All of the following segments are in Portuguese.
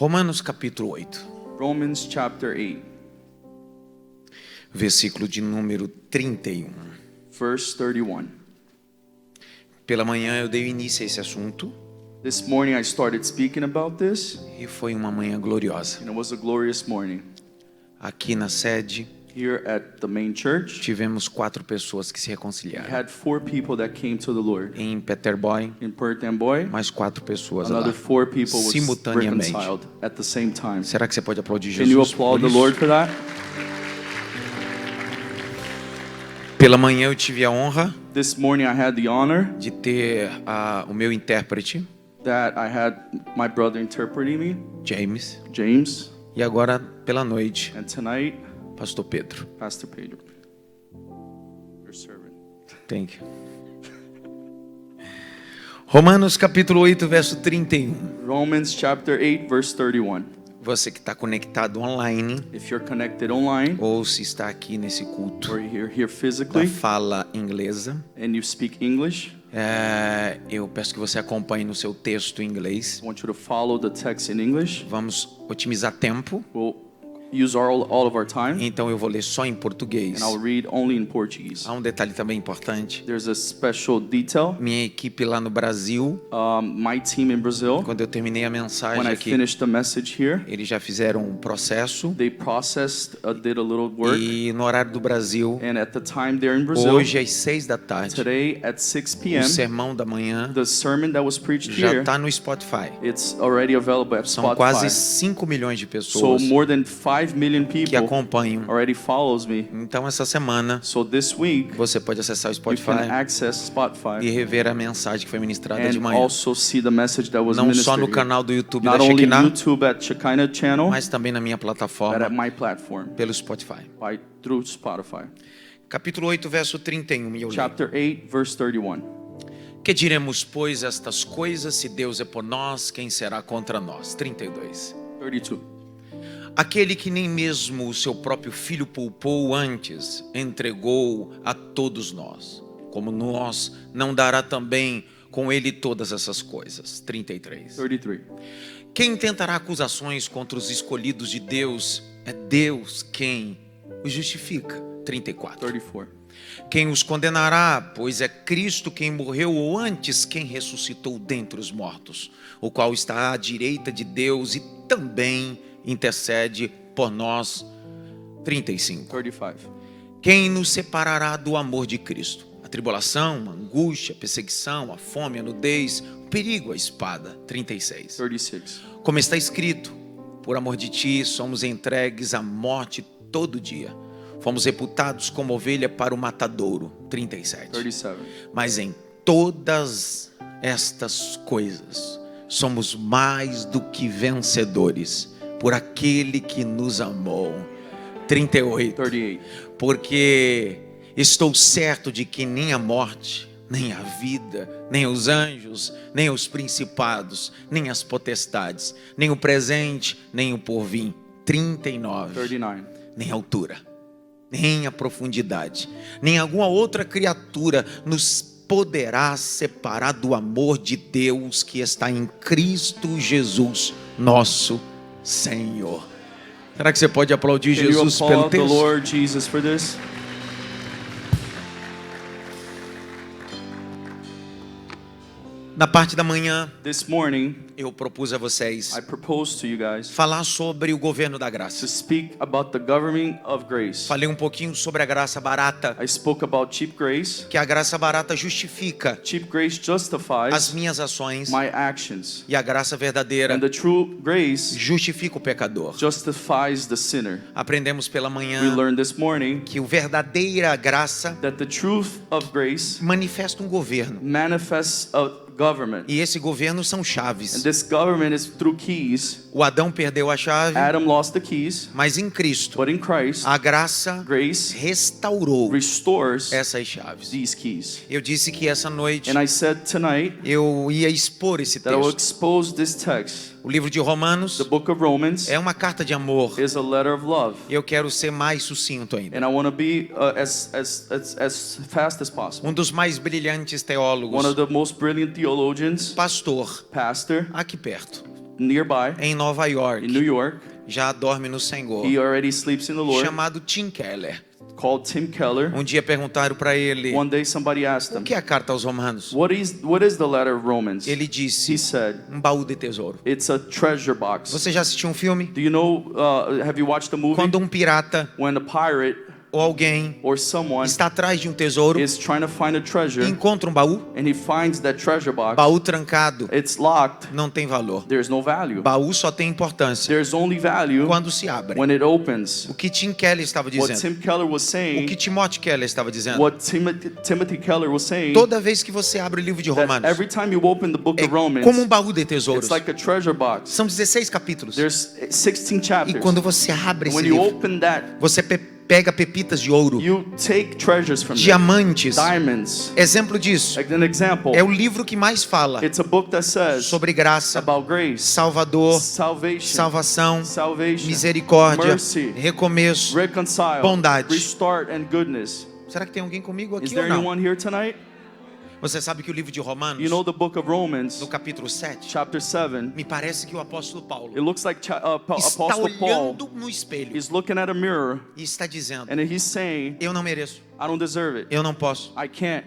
Romanos capítulo 8. Romans chapter 8, Versículo de número 31. verse 31. Pela manhã eu dei início a esse assunto This morning I started speaking about this, e foi uma manhã gloriosa. and it was a glorious morning. Aqui na sede Here at the main church, tivemos 4 pessoas que se we reconciliaram. had 4 people that came to the Lord. Em Peterborough, In Perth Amboy, mais 4 pessoas lá. another 4 people was Simultaneamente. reconciled at the same time. Será que você pode aplaudir Can you Jesus por applaud the isso? Lord for that? Pela manhã eu tive a honra This morning I had the honor de ter o meu intérprete, that I had my brother interpreting me, James, James, e agora pela noite, and tonight, Pastor Pedro. Pastor Pedro, your servant. Thank you. Romanos capítulo 8, verso 31. Romans chapter 8, verse 31. Você que está conectado online If you're connected online, ou se está aqui nesse culto or you're here da physically, fala inglesa, and you speak English, eu peço que você acompanhe no seu texto em inglês. I want you to follow the text in English. Vamos otimizar tempo, We'll use all of our time, então eu vou ler só em português. and I'll read only in Portuguese. Há um detalhe também importante. There's a special detail. Minha equipe lá no Brasil, My team in Brazil, quando eu terminei a mensagem when I aqui, finished the message here, eles já fizeram um processo. they processed, did a little work, E no horário do Brasil, and at the time there in Brazil, hoje às 6 da tarde, today at 6 o p.m., sermão da manhã the sermon that was preached já here, está no Spotify. it's already available at São quase Spotify. 5 milhões de So pessoas more than 5 million que people acompanham. already follows me. Então essa semana So this week, você pode acessar o you can Spotify access e Spotify rever a mensagem que foi ministrada de and manhã. also see the message that was Não só ministered no here. canal do YouTube da Not only Shekinah, YouTube at Shekinah channel, mas também na minha but at plataforma my platform pelo Spotify. through Spotify. Capítulo 8, verso 31. E eu leio. Chapter 8, verse 31. Que diremos, pois, estas coisas? Se Deus é por nós, quem será contra nós? 32. 32. Aquele que nem mesmo o seu próprio filho poupou, antes entregou a todos nós, como nós não dará também com ele todas essas coisas? 33. 33. Quem tentará acusações contra os escolhidos de Deus? É Deus quem os justifica. 34. 34. Quem os condenará? Pois é Cristo quem morreu, ou antes quem ressuscitou dentre os mortos, o qual está à direita de Deus e também intercede por nós. 35. 35. Quem nos separará do amor de Cristo? A tribulação, a angústia, a perseguição, a fome, a nudez, o perigo, a espada. 36. 36. Como está escrito, por amor de ti somos entregues à morte todo dia. Fomos reputados como ovelha para o matadouro. 37. 37. Mas em todas estas coisas somos mais do que vencedores por aquele que nos amou. 38. 38. Porque estou certo de que nem a morte, nem a vida, nem os anjos, nem os principados, nem as potestades, nem o presente, nem o porvir. 39. 39. Nem a altura, nem a profundidade, nem alguma outra criatura nos poderá separar do amor de Deus que está em Cristo Jesus, nosso Senhor. Será que você pode aplaudir Can you Jesus pelo applaud the texto? Lord Jesus for this? Na parte da manhã, This morning, eu propus a vocês I propose to you guys falar sobre o governo da to graça. speak about the government of grace. Falei um pouquinho sobre a graça barata, I spoke about cheap grace. que a graça barata justifica Cheap grace as justifies minhas ações, my actions, e a graça verdadeira and the true grace justifica o pecador. justifies the sinner. Aprendemos pela We manhã learned this morning que a verdadeira graça that the truth of grace manifesta um governo, manifests a government. e esse governo são And chaves. this government is through keys. O Adão perdeu a chave, Adam lost the keys, mas em Cristo but in Christ, a graça grace restaurou restores essas chaves. these keys. Eu disse que essa noite And I said tonight eu ia expor esse that I will texto. expose this text. O livro de Romanos The book of Romans é uma carta de amor. is a letter of love. Eu quero ser mais sucinto ainda. And I want to be as fast as possible. Um dos mais brilhantes One teólogos, of the most brilliant theologians, pastor, pastor, aqui perto, nearby em Nova in York, New York. já dorme no Senhor, He already sleeps in the Lord, chamado Tim Keller. called Tim Keller. Um dia perguntaram para ele: One day somebody asked o him, que é a carta aos Romanos? what is the letter of Romans? Ele He disse: said, baú de tesouro. it's a treasure box. Você já assistiu um filme? Do you know, have you watched the movie? Quando um pirata When a pirate ou alguém or someone está atrás de um tesouro is trying to find a e treasure encontra um baú, and he finds that treasure box, baú trancado, it's locked, não tem valor. there's no value. Baú só tem importância There's only value quando se abre. when it opens. O que Tim Keller estava What dizendo, Tim Keller was o saying, que Timothy Keller estava dizendo, what Timothy Keller was saying, toda vez que você abre o livro de that Romanos, every time you open the book é of Romans, como um baú de tesouros. it's like a treasure box. São 16 capítulos. There's 16 E chapters. quando você abre esse When you livro, open that, você pega pepitas de ouro, you take treasures from there. diamantes. Diamonds. Exemplo disso, Like an example, é o livro que mais fala it's a book that says sobre graça, about grace, Salvador, salvation, salvação, salvation, misericórdia, mercy, recomeço. reconcile, bondade. restart, and goodness. Será que tem alguém comigo Is aqui ou there não? anyone here tonight? Você sabe que o livro de Romanos, You know the book of Romans, no capítulo 7, chapter 7, me parece que o apóstolo Paulo it looks like está Apostle Paul olhando no espelho is looking at a mirror e está dizendo: and he's saying, eu não mereço, I don't deserve it. eu não posso, I can't.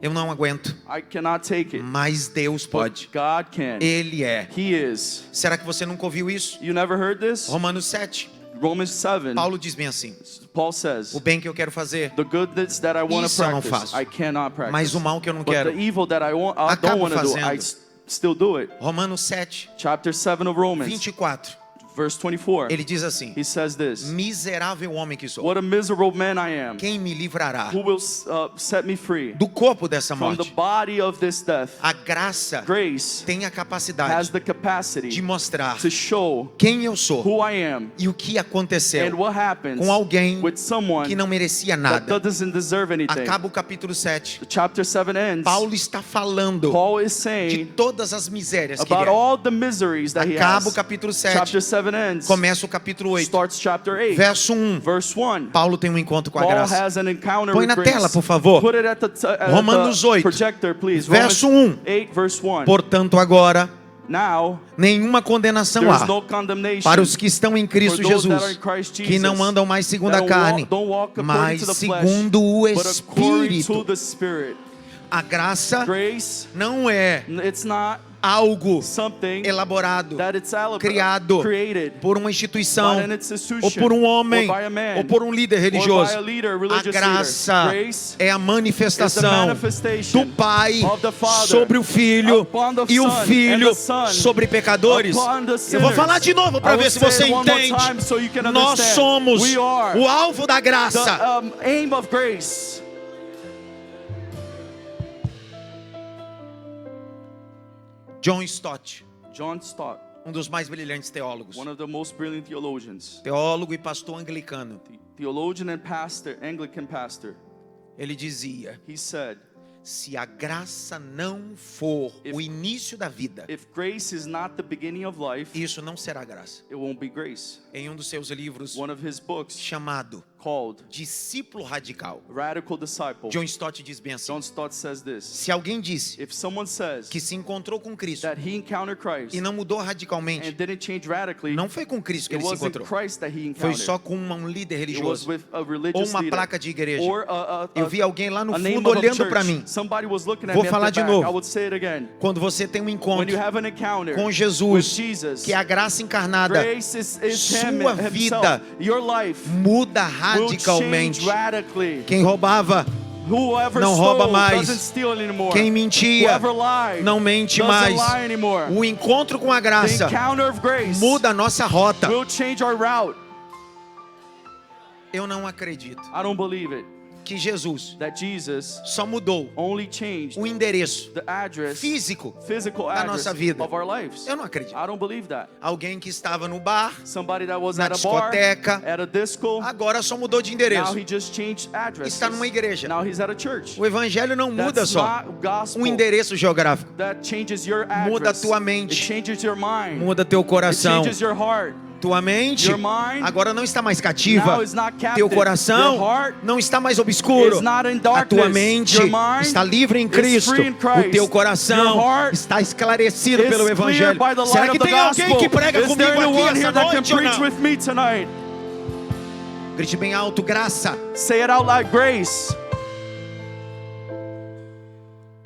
eu não aguento, I cannot take it. mas Deus But pode. God can. Ele é. He is. Será que você nunca ouviu isso? You never heard this? Romanos 7, Romans 7, Paulo diz bem assim: Paul says, o bem que eu quero fazer, the goodness that I want to isso eu não practice, faço. I cannot practice. mas o mal que eu não But quero, the evil that I don't acabo want to do, I fazendo. still do it. Romanos 7, Chapter 7 of Romans, 24, verse 24, ele diz assim: he says this, miserável homem que sou, what a miserable man I am. quem me livrará Who will set me free do corpo dessa from the morte? body of this death? A graça Grace tem a has capacidade the capacity de mostrar to show quem eu sou who I am e o que and aconteceu what happens com alguém with someone que não merecia that nada. doesn't deserve anything. Acaba o capítulo 7. Chapter 7 ends. Paulo está falando Paul is de saying todas as misérias que about ele é. all the miseries that he Acaba o has. capítulo 7. Chapter 7 ends. Começa o capítulo 8. Starts chapter 8. Verso 1. Verse 1. Paulo tem um encontro com a Paul graça. has an encounter Põe with na grace. tela, por favor. Put it at the Romanos 8. projector, please. Verso Romans 1. 8, verse 1. Portanto, agora, Now, nenhuma condenação there is há no condemnation para os que estão em Cristo for those that are Jesus, in Christ que não Jesus, andam mais segundo a that carne, don't walk according mas to the segundo o flesh, but according to Espírito. the Spirit. A graça Grace, não é it's not algo something elaborado, that it's criado created por uma instituição, by an institution, ou por um homem, or by a man, ou por um líder or religioso. by a leader, A religious graça leader. Grace é a is the manifestação manifestation do Pai of the Father sobre o Filho upon the e o Son, and Filho the Son sobre pecadores. upon the Eu vou sinners. falar de novo para I ver will se say você it one more entende. time so you can Nós understand. somos We are o alvo da graça. the aim of grace. John Stott, um dos mais brilhantes teólogos, one of the most brilliant theologians, teólogo e pastor anglicano, theologian and pastor, Anglican pastor. ele dizia: He said, se a graça não for o início da vida, if grace is not the beginning of life, isso não será graça. it won't be grace. Em um dos seus livros, One of his books chamado called Discípulo Radical, Radical Disciple, John Stott diz bem assim: John Stott says this, se alguém disse if someone says que se encontrou com Cristo that he encountered Christ e não mudou radicalmente, and didn't change radically, não foi com Cristo que it ele se wasn't encontrou, Christ that he foi encountered. só com um líder It was religioso with a ou religious uma leader placa de igreja. or Eu vi alguém lá no a name fundo of a olhando church. para mim. Somebody was looking at Vou me falar at the de back. novo. I would say it again. Quando você tem um When you encontro have an encounter com with Jesus, Jesus, que é a graça encarnada, grace is sua him vida himself. Your life muda will radicalmente. change radically. Quem roubava Whoever não stole rouba mais. doesn't steal anymore. Quem mentia Whoever lied não mente doesn't mais. lie anymore. O encontro com a The graça encounter of grace muda a nossa rota. will change our route. Eu não acredito I don't believe it. que Jesus That Jesus só mudou only changed o endereço the address, físico physical da address nossa vida. of our lives. Eu não acredito. I don't believe that. Alguém que estava no bar, Somebody that was na at a bar, discoteca, at a disco, agora só mudou de now endereço. he just changed addresses. Está numa igreja. Now he's at a church. O evangelho não muda That's só not gospel. um endereço geográfico. That changes your address. Muda a tua mente. It changes your mind. Muda teu It coração. changes your heart. tua mente Your mind agora não está mais cativa. now is not captive. Teu coração Your heart não está mais obscuro. is not in A tua darkness. mente Your mind está livre em is Cristo. free in Christ. O teu coração Your heart está esclarecido is pelo cleared Evangelho. by the Será light que of the tem alguém gospel. que prega Is comigo there aqui anyone essa here that can noite ou preach não? with me tonight? Grite bem alto, graça. Say it out loud, grace.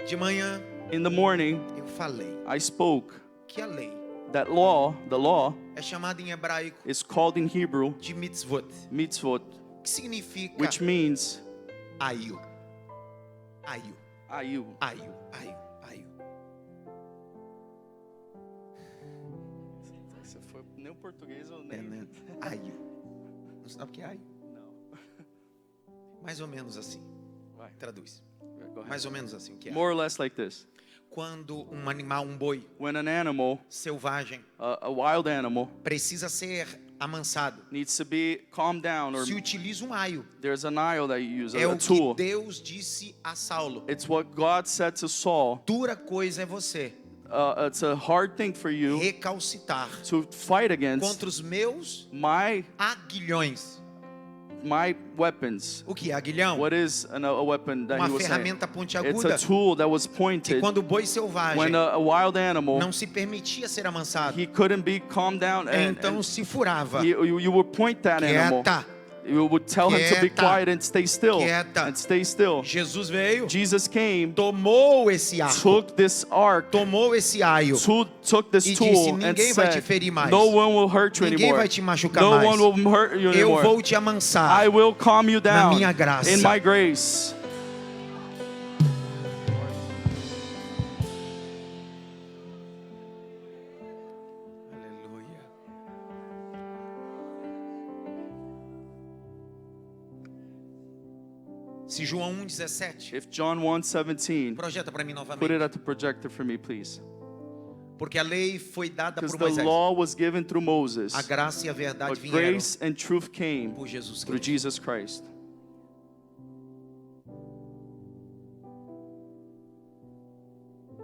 De manhã In the morning, eu falei I spoke que a lei that law, the law, é chamada em hebraico is called in Hebrew de mitzvot, mitzvot, que significa which means ayu. Ayu, ayu. ayu, ayu, ayu. Você foi nem o português ou É, nem... né? Ayu. Não sabe o que é ayu? Não. Mais ou menos assim. Vai. Traduz. Go ahead. Mais ou menos assim o que é. More or less like this. Quando um animal, um boi When an animal, selvagem, a wild animal, precisa ser amansado, needs to be calmed down, or se utiliza um aio. there's an aisle that you use, É a o que tool. Deus disse a Saulo. It's what God said to Saul. Dura coisa é você It's a hard thing for you recalcitar to fight against contra os meus my weapons. O que é aguilhão? What is a weapon that Uma he was saying? ferramenta It's pontiaguda a tool that was que pointed quando o boi selvagem when a wild animal, não se permitia ser amansado, he couldn't be calmed down, então se furava. you would point that animal. Quieta. You would tell him to be Quieta. quiet and stay still. Quieta. And stay still. Jesus veio, Jesus came, tomou esse arco, took this ark, tomou esse aio took this e tool disse: and ninguém vai te said, ferir mais. no one will hurt you Ninguém anymore. vai te machucar No mais. one will hurt you Eu anymore. vou te amansar. I will calm you down minha graça. in my grace. Aleluia. Se João 1,17, If John 1:17, projeta para mim put it novamente. at the projector for me, please. Porque a lei foi dada Because por the Moisés. law was given through Moses, A graça e a verdade but vieram grace and truth came por Jesus through Cristo. Jesus Christ.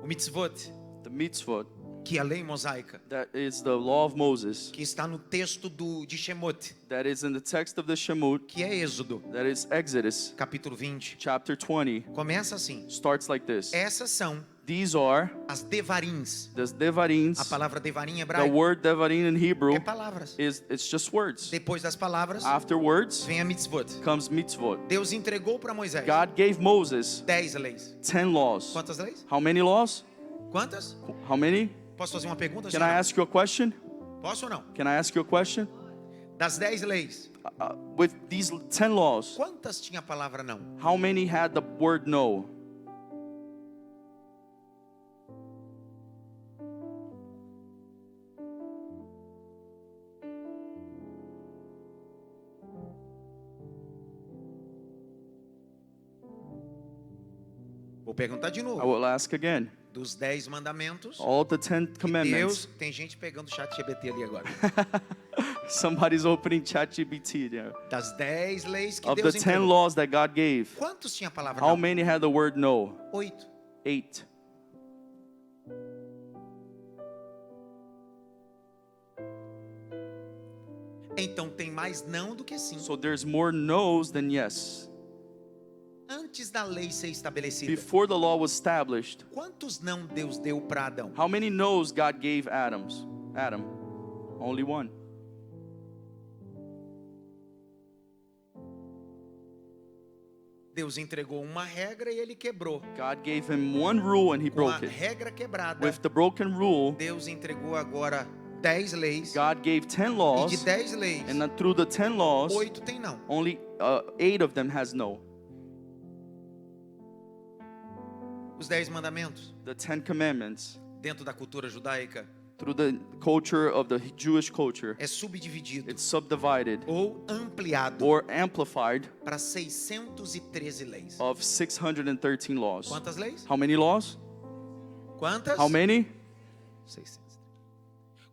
O mitzvot, The mitzvot, que é a lei mosaica, that is the law of Moses, que está no texto de Shemot, that is in the text of the Shemot, que é Êxodo, that is Exodus, capítulo 20. chapter 20, Começa assim: starts like this. essas são These are as devarins. the devarins. A palavra devarim em The hebraico word devarim in Hebrew é palavras. it's just words. Depois das palavras After words vem a mitzvot. comes mitzvot. Deus entregou para Moisés God gave Moses 10 leis. 10 laws. Quantas leis? How many laws? Quantas? How many? Posso fazer uma pergunta? Can sim ou I não? ask you a question? Posso ou não? Can I ask you a question? Das 10 leis, With these 10 laws, quantas tinha a palavra não? how many had the word no? Vou perguntar de I novo. will ask again. Dos 10 mandamentos, All the 10 Deus, commandments. tem gente pegando o chat GBT ali agora. Somebody's opening ChatGPT there. Das 10 leis que Of the Deus 10 entregou. laws that God gave, Quantos tinha a palavra how não? many had the word no? 8. 8. Então tem mais não do que sim. So there's more no's than yes. Antes da lei ser estabelecida, Before the law was established, quantos não Deus deu para Adão? how many no's God gave Adam? Only one. Deus entregou uma regra e ele quebrou. God gave him one rule and he Com a broke it. regra quebrada, With the broken rule, Deus entregou agora 10 leis. God gave 10 E de laws, 10 leis, and then through the 10 laws, 8 tem não. only 8 of them has no. Os 10 mandamentos, The 10 commandments, dentro da cultura judaica, through the culture of the Jewish culture, é subdividido it's subdivided ou ampliado or amplified para 613 leis. of 613 laws. Quantas leis? How many laws? Quantas? How many? 613.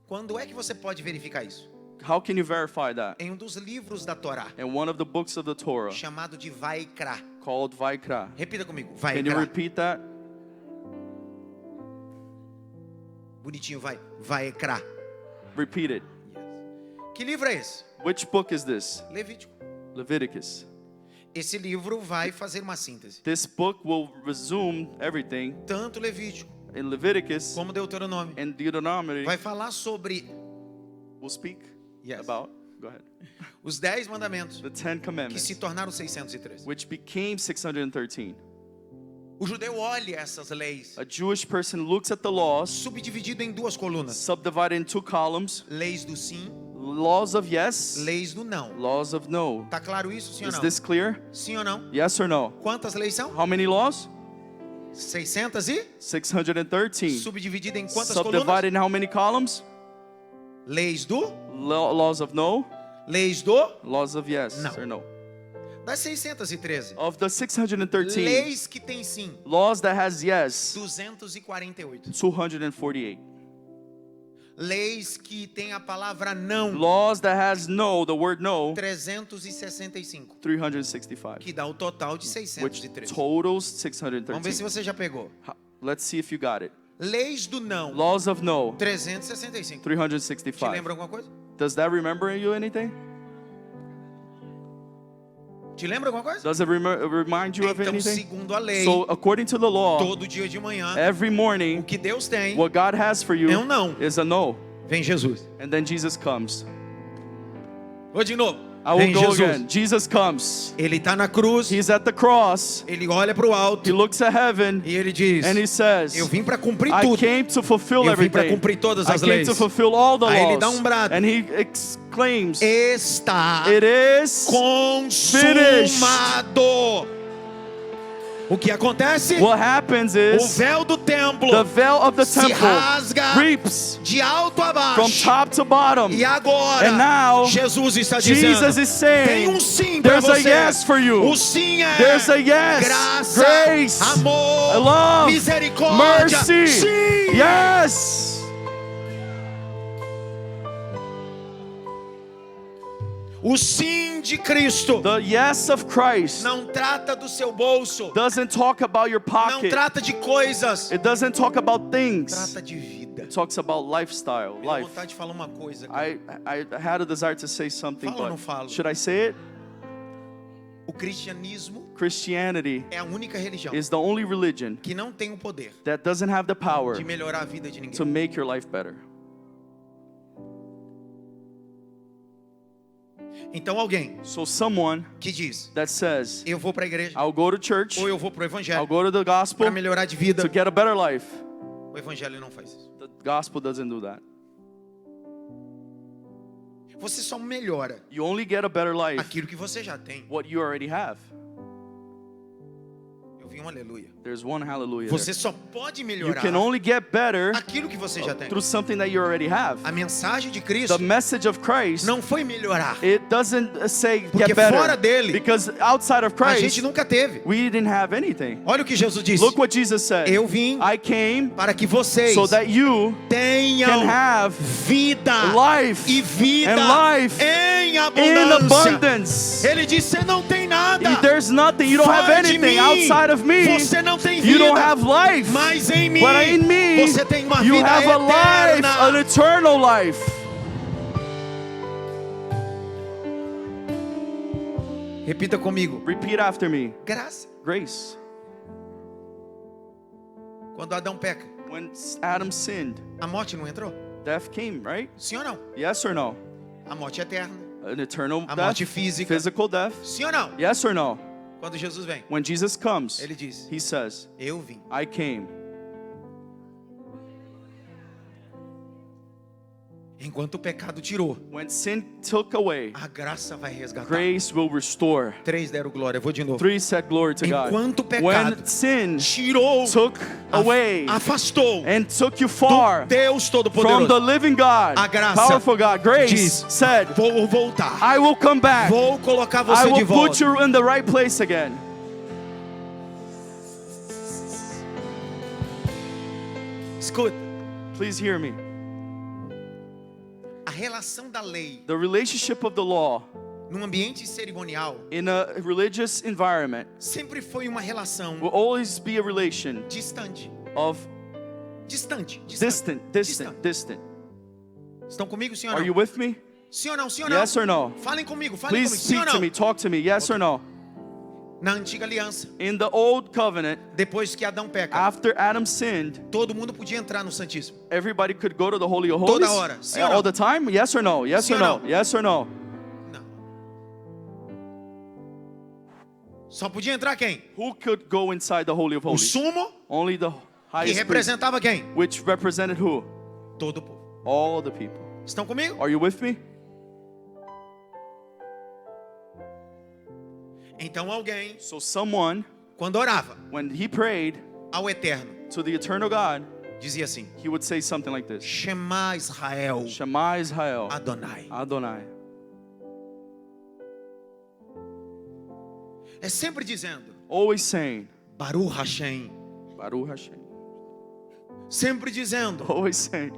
Quando é que você pode verificar isso? How can you verify that? Em um dos livros da Torá, In one of the books of the Torah chamado de Vaikra. called Vaikra. Repita comigo. Can you Vaikra. repeat that? Bonitinho, vai. Vaikra. Repeat it. Que livro é esse? Which book is this? Levítico. Leviticus. Esse livro vai fazer uma síntese. This book will resume everything Tanto Levítico in Leviticus como Deuteronômio. and Deuteronomy. Vai falar sobre We'll speak Yes. about. Go ahead. os 10 mandamentos The Ten que Commandments, se tornaram 613. which became 613. O judeu olha essas leis, A Jewish person looks at the laws, subdividido em duas colunas: subdivided in two columns: leis do sim, laws of yes, leis do não. laws of no. Tá claro isso, sim ou Is não? this clear? Sim ou não? Yes or no? Quantas leis são? How many laws? 600 e 613. subdividido em quantas colunas? Subdivided in how many columns? Leis do, Laws of no, leis do, laws of yes No. or no. das 613. Of the 613 Leis que tem sim, laws that has yes, 248. 248. Leis que tem a palavra não, Laws that has no, the word no, 365. 365. Que dá o total de Which 613. totals Vamos ver se 613. você já pegou. Let's see if you got it. Leis do não, Laws of no, 365. Te 365. lembra alguma coisa? Does that remember you anything? Te lembra alguma coisa? Does it remind you of Então, anything? segundo a lei, So according to the law, todo dia de manhã, every o morning, que Deus tem what God has for you é um não. is a no. Vem Jesus. And then Jesus comes. Vou de novo. I will Vem go Jesus. again. Jesus comes. Ele está na cruz, He's at the cross. ele olha para o He alto looks at heaven e ele diz: and he says, eu vim para cumprir I tudo. came to fulfill Eu vim para everything. cumprir todas I as came leis. to fulfill all the Aí ele dá laws. brado. And he exclaims, Está it is consumado. O que acontece? what happens O is véu do templo the veil of the se temple rasga reaps de alto a from baixo. top to bottom. E agora, And now, Jesus está Jesus dizendo: is saying, tem um sim para there's a você. yes for you. O sim é There's a yes, graça, grace, amor, love, misericórdia. mercy. Sim. Yes. O sim de Cristo The yes of Christ não trata do seu bolso, doesn't talk about your não pocket. trata de coisas, It doesn't talk about things. trata de vida. It talks about lifestyle, Tenho life. vontade de falar uma coisa. I had a desire to say something, Falo ou não but falo? should I say it? O cristianismo Christianity é a única religião is the only religion que não tem o poder that doesn't have the power de melhorar a vida de to ninguém. make your life better. Então alguém So someone que diz: that says, eu vou para a igreja I'll go to church, ou eu vou para o I'll evangelho go to the gospel para melhorar de vida, to get a better life. o evangelho não faz isso. The gospel doesn't do that. Você só melhora You only get a better life aquilo que você já tem. what you already have. Eu vi um aleluia. There's one hallelujah Você there. só pode You melhorar can only get better aquilo que você já tem. through something that you already have. A mensagem de Cristo The message of Christ, não foi melhorar, it doesn't say porque get fora better. dele Because outside of a gente Christ, nunca teve. we didn't have anything. Olha o que Jesus disse: Look what Jesus said. eu vim I came para que vocês so that you tenham can have vida life e vida and life em in abundância. abundance. Ele disse: você não tem nada. There's nothing, you don't have Fora de anything mim, outside of me. você não tem You don't vida. have life. Mas em mim, But in me, você tem uma you vida have a life, eterna. an eternal life. Repita comigo: Repeat after me. graça. Grace. Quando Adão peca, When Adam sinned, a morte não entrou? death came, right? Sim ou não? Yes or no? A morte é eterna. An eternal A death, morte física. physical death. Sim ou não? Yes or no? Quando Jesus vem, When Jesus comes, ele diz: he says, eu vim. I came. Enquanto o pecado tirou, When sin took away, a graça vai resgatar. grace will restore. 3 deram glória. Eu vou de novo. 3 said glory to God. Enquanto o pecado When sin tirou, took away afastou and took you far do Deus from the Todo-Poderoso, living God, a graça powerful God, grace diz: said, vou voltar. I will come back. Vou colocar I você de will volta. put you in the right place again. Escuta, Please hear me. a relação da lei The relationship of the law num ambiente cerimonial in a religious environment sempre foi uma relação will always be a relation distante. of Distante. distant. Estão comigo, sim ou Are não? you with me? Sim ou não? Sim ou não? Yes or no? Falem comigo, Please Sim ou speak to não? me, talk to me. Yes or no? Na antiga aliança, In the old covenant, depois que Adão peca, after Adam sinned, todo mundo podia entrar no Santíssimo. everybody could go to the Holy of Toda Holies hora. Sim ou all não? the time? Yes or no? Yes Sim or ou no? não? Yes or no? Não. Só podia entrar quem? Who could go inside the Holy of O Holies? sumo, Only the que highest priest, representava quem? which represented who? Todo o povo. All the people. Estão comigo? Are you with me? Então alguém, So someone, quando orava when he prayed ao Eterno, to the eternal God, dizia assim: he would say something like this. Shema Israel Shema Israel, Adonai. Adonai. É sempre dizendo Always saying, Baruch Hashem. Baruch Hashem. Sempre dizendo Always saying,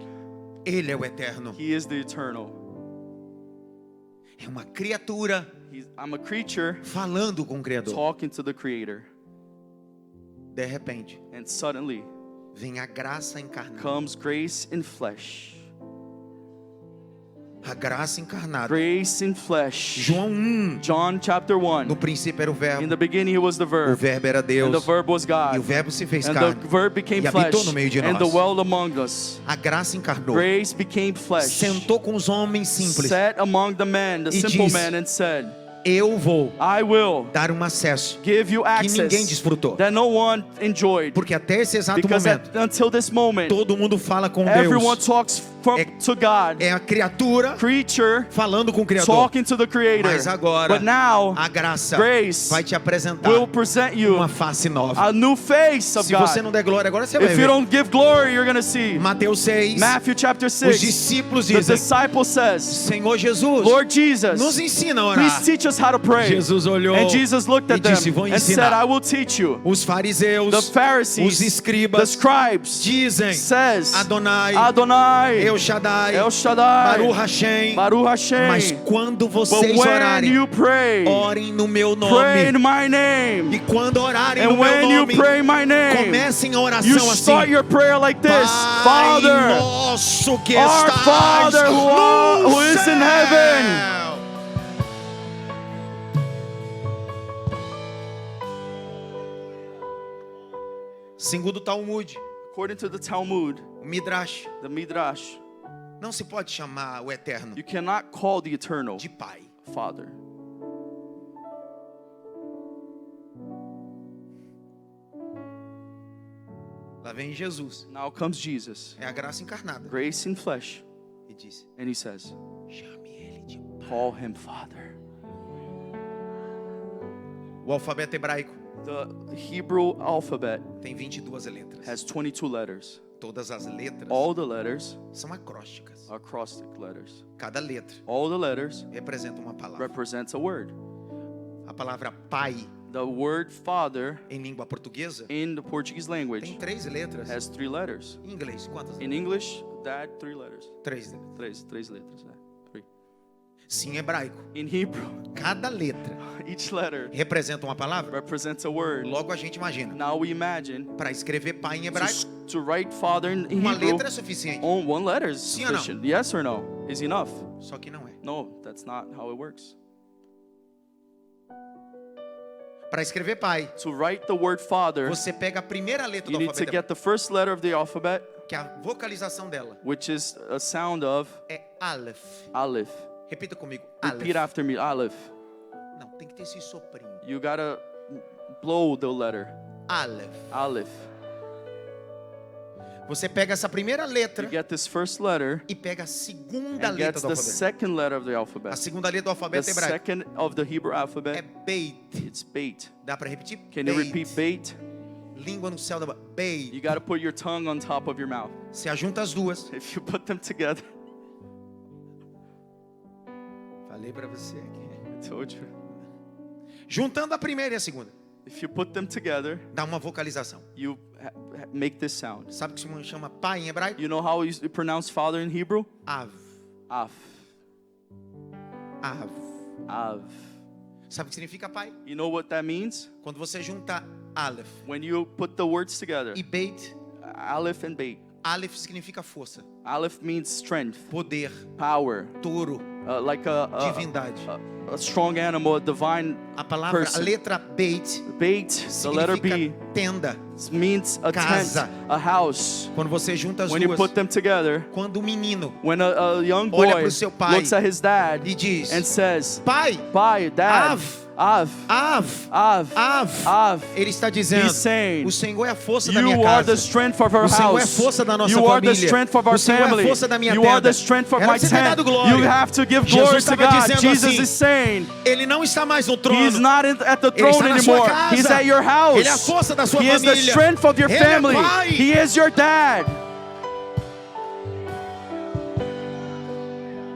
Ele é o Eterno. He is the eternal. É uma criatura I'm a creature falando com o Criador. talking to the Creator. De repente, And suddenly vem a graça encarnada. comes grace in flesh. A graça encarnada. Grace in flesh. João 1. John chapter 1. No princípio era o In verbo. the beginning, He was the O Verb. verbo era And the Deus. Verb was E o God. verbo se fez And the carne. Verb became E habitou flesh no meio de and nós. dwelled among us. A graça encarnou. Grace became flesh. Sentou com os homens simples. Sat among the men, the E simple disse, men, and said, Eu vou I will dar um acesso give you que ninguém access desfrutou. that no one enjoyed. Porque até esse exato Because momento, until this moment, todo mundo fala com everyone Deus. talks to God. É a criatura Creature falando com o Criador. talking to the Creator. Mas agora, But now, a graça grace vai te apresentar will present you uma face nova. a new face of Se você God. não der glória agora, você vai If you ver. don't give glory, you're going to see. Mateus 6, Matthew chapter os 6, discípulos the dizem, disciple says, Senhor Jesus, Lord Jesus, nos ensina a please orar. teach us how to pray. Jesus olhou And Jesus looked e at them disse, vou and said, I ensinar. will teach you. Os fariseus, The os Pharisees, the escribas scribes, dizem, says, Adonai, Adonai, El Shaddai, El Shaddai, Baruch Hashem. Baruch Hashem. Mas quando But vocês when orarem, you pray, orem no meu pray in nome. my name. E quando orarem no And meu when you nome, pray my name, comecem a you oração start assim. your prayer like this. Pai Father, nosso que our estás Father who is in no heaven. céu. Segundo o Talmud, According to the Talmud, o Midrash, the Midrash, não se pode chamar o Eterno you cannot call the eternal de Pai. Father. Lá vem Jesus, Now comes Jesus, é a graça encarnada. grace in flesh, E disse, and he says, chame ele de Pai. call him Father. O alfabeto hebraico The Hebrew alphabet tem 22 letras. has 22 letters. Todas as letras All the letters são acrósticas. are acrostic letters. Cada letra All the letters representa uma palavra. represents a word. A palavra pai, The word Father em língua portuguesa, in the Portuguese language tem 3 letras. has 3 letters. Em inglês, quantas? In English, that 3 letters. 3 letras. Três letras. Three. Sim, em hebraico, In Hebrew, cada letra each letter representa uma palavra. represents a word. Logo a gente imagina, Now we imagine para escrever pai em hebraico, to write Father in uma Hebrew, letra é suficiente. on one letter is Sim ou não? sufficient. Yes or no? Is enough? Só que não é. No, that's not how it works. Para escrever pai, To write the word Father, você pega a primeira letra you do need to alfabeto, get the first letter of the alphabet, que a vocalização dela which is a sound of é Aleph. Aleph. Repita comigo, Repeat Aleph. after me, Aleph. Não, tem que ter esse soprinho. You gotta blow the letter, Aleph. Aleph. Você pega essa primeira letra You get this first letter e pega a segunda and letra gets do the alfabeto. second letter of the A alphabet. segunda letra do The alfabeto hebraico second of the Hebrew é alphabet, Beit. it's bait. Dá para repetir? Can you repeat bait? Língua no céu da Beit. You gotta put your tongue on top of your mouth. Você ajunta as duas. If you put them together, Falei para você aqui. I told you. Juntando a primeira e a segunda, If you put them together, dá uma vocalização. you make this sound. Sabe o que se chama pai em hebraico? You know how you pronounce father in Hebrew? Av. Af. Av. Av. Sabe o que significa pai? You know what that means? Quando você junta Aleph When you put the words together, e Beit, Aleph and Beit, Aleph significa força, Aleph means strength, poder, power, touro, like divindade. a strong animal, a divine A palavra, a person. letra Beit, Beit, the letter B, significa tenda. means a Casa. tent, a house. Quando você junta as When you duas, put them together, quando o menino when a young olha boy pro seu pai looks at his dad e diz: and says, Pai, "Pai, Dad, Av, Av, Av, Av, Av. Ele está dizendo: He's saying, o Senhor é a força da you minha are the casa. strength of our O Senhor é house. força da nossa You are the família. strength of our O Senhor é a family. força da minha You tenda. are the strength of Era my pra você ter tent. dado glória. You have to give Jesus glory to estava God. dizendo Jesus assim, is saying, Ele não está mais no trono. He's not at the Ele throne está na sua anymore. casa. He's at your house. Ele é a força da sua He is the família. strength of your Ele family. é pai. He is your dad.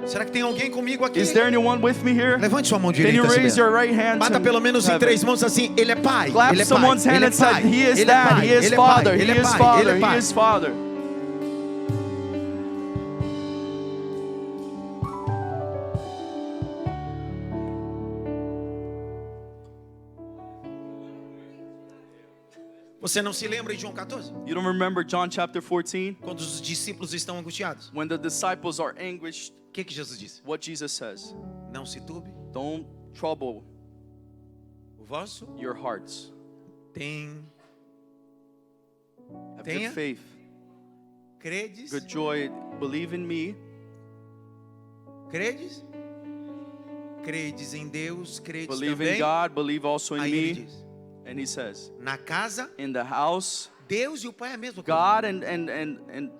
Será que tem alguém comigo aqui? Is there anyone with me here? Levante sua mão Can direita. you raise assim your mesmo. right hand Bata to pelo menos em heaven? 3 mãos assim. Ele é pai. Clap Ele é someone's pai. hand Ele é and say, pai. He is Ele é dad, pai. He is Ele é father, pai. He Ele é is pai. father, Ele é He pai. is father. Você não se lembra de João 14? You don't remember John chapter 14? Quando os discípulos estão angustiados. When the disciples are anguished, O que Jesus disse? what Jesus says? Não se turbe Don't trouble o vosso your hearts. Have Tenha. good faith, credes. good joy. Believe in me. Credes? Credes em Deus, credes Believe in também. God. Believe also in Aí ele me. diz: And He says, na casa, in the house, Deus e o Pai é a mesma coisa. God and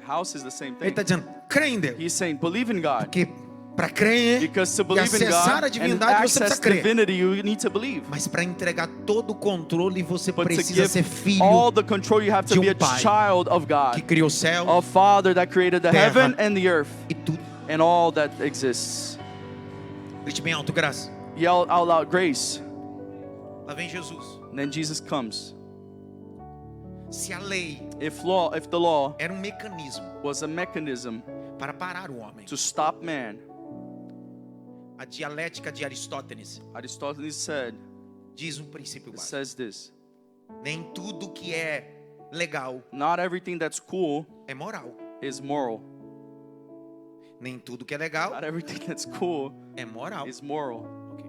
house is the same Ele thing. está dizendo: crê em Deus. He's saying, believe in God. Porque para crer Because to e believe in acessar God a and divindade você access precisa crer. divinity, you need to believe. Mas para entregar todo o controle você But to precisa ser give filho all the control, you have to de be a pai child of que God, criou o céu a Father that created the terra heaven and the earth e tudo. and all that exists. Grite bem alto, graça. Yell out loud, grace. Lá vem Jesus. And then Jesus comes. Se a lei If the law era um mecanismo was a mechanism para parar o homem, to stop man, a dialética de Aristóteles Aristotle said, diz um princípio it básico: says this: nem tudo que é legal not everything that's cool é moral. is moral. Nem tudo que é legal Not everything that's cool é moral. is moral. Ok.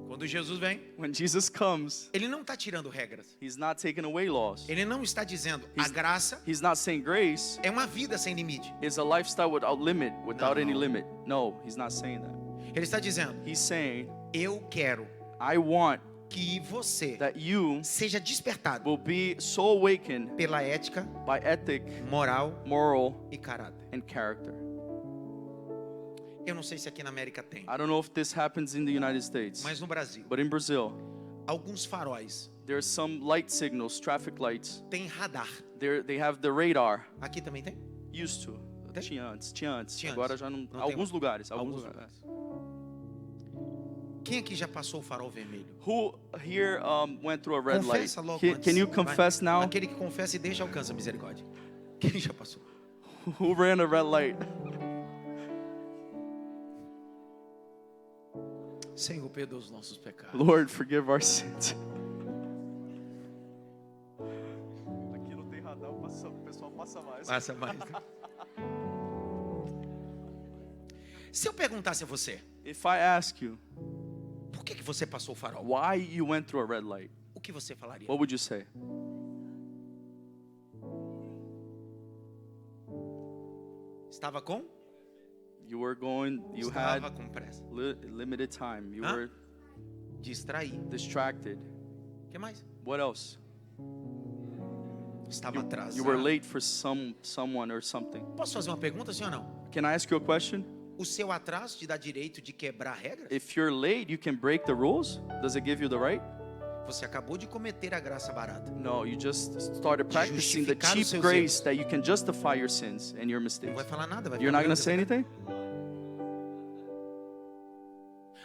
Quando Jesus vem, When Jesus comes, ele não está tirando regras. He's not taking away laws. Ele não está dizendo a He's- graça He's not saying grace é uma vida sem limite. is a lifestyle without limit, without any No. limit. No, He's not saying that. Ele está dizendo: He's saying, eu quero I want que você that you seja despertado will be so awakened pela ética, by ethic, moral moral, e caráter. and character. Eu não sei se aqui na América tem, I don't know if this happens in the United States, mas no Brasil, but in Brazil, alguns faróis there's some light signals, traffic lights. têm radar. They have the radar. Aqui também tem? Used to. Tem? Tinha antes. Tinha Agora antes. já não. Não tem Alguns mais. lugares. Alguns Alguns lugares. Quem aqui já passou o farol vermelho? Who here went through a red light? Confessa logo Can, antes. can you Vai. confess now? Aquele que confessa e deixa alcança a misericórdia. Quem já passou? Who ran a red light? Senhor, perdoa os nossos pecados. Lord, forgive our sins. Aqui não tem radar, o pessoal passa mais. Passa mais. Se eu perguntasse a você, If I ask you, por que você passou o farol? why you went through a red light, O que você falaria? what would you say? Estava com? You were going, you Estava had com pressa. limited time. You Hã? were Distraído. distracted. O que mais? What else? Estava atrasado. You were late for someone or something. Posso fazer uma pergunta, sim ou não? Can I ask you a question? O seu atraso te dá direito de quebrar regras? If you're late, you can break the rules? Does it give you the right? Você acabou de cometer a graça barata. No, you just started practicing the justificar os cheap seus grace erros. that you can justify your sins and your Não mistakes. vai falar nada, vai You're ficar not going olhando to say pra anything? cá.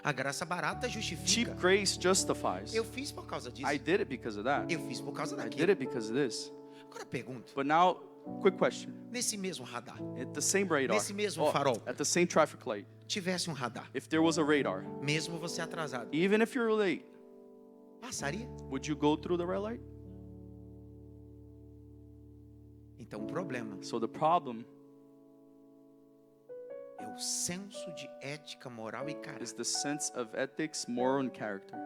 A graça barata justifica. Cheap grace justifies. Eu fiz por causa disso. I did it because of that. Eu fiz por causa I did daquilo. it because of this. Agora pergunto, But now, quick question. nesse mesmo radar, At the same radar, Nesse mesmo farol. at the same traffic light, tivesse um radar, if there was a radar, mesmo você atrasado, even if you're late, passaria? would you go through the red light? Então o problema So the problem é o senso de ética, moral e is caráter. the sense of ethics, moral, and character.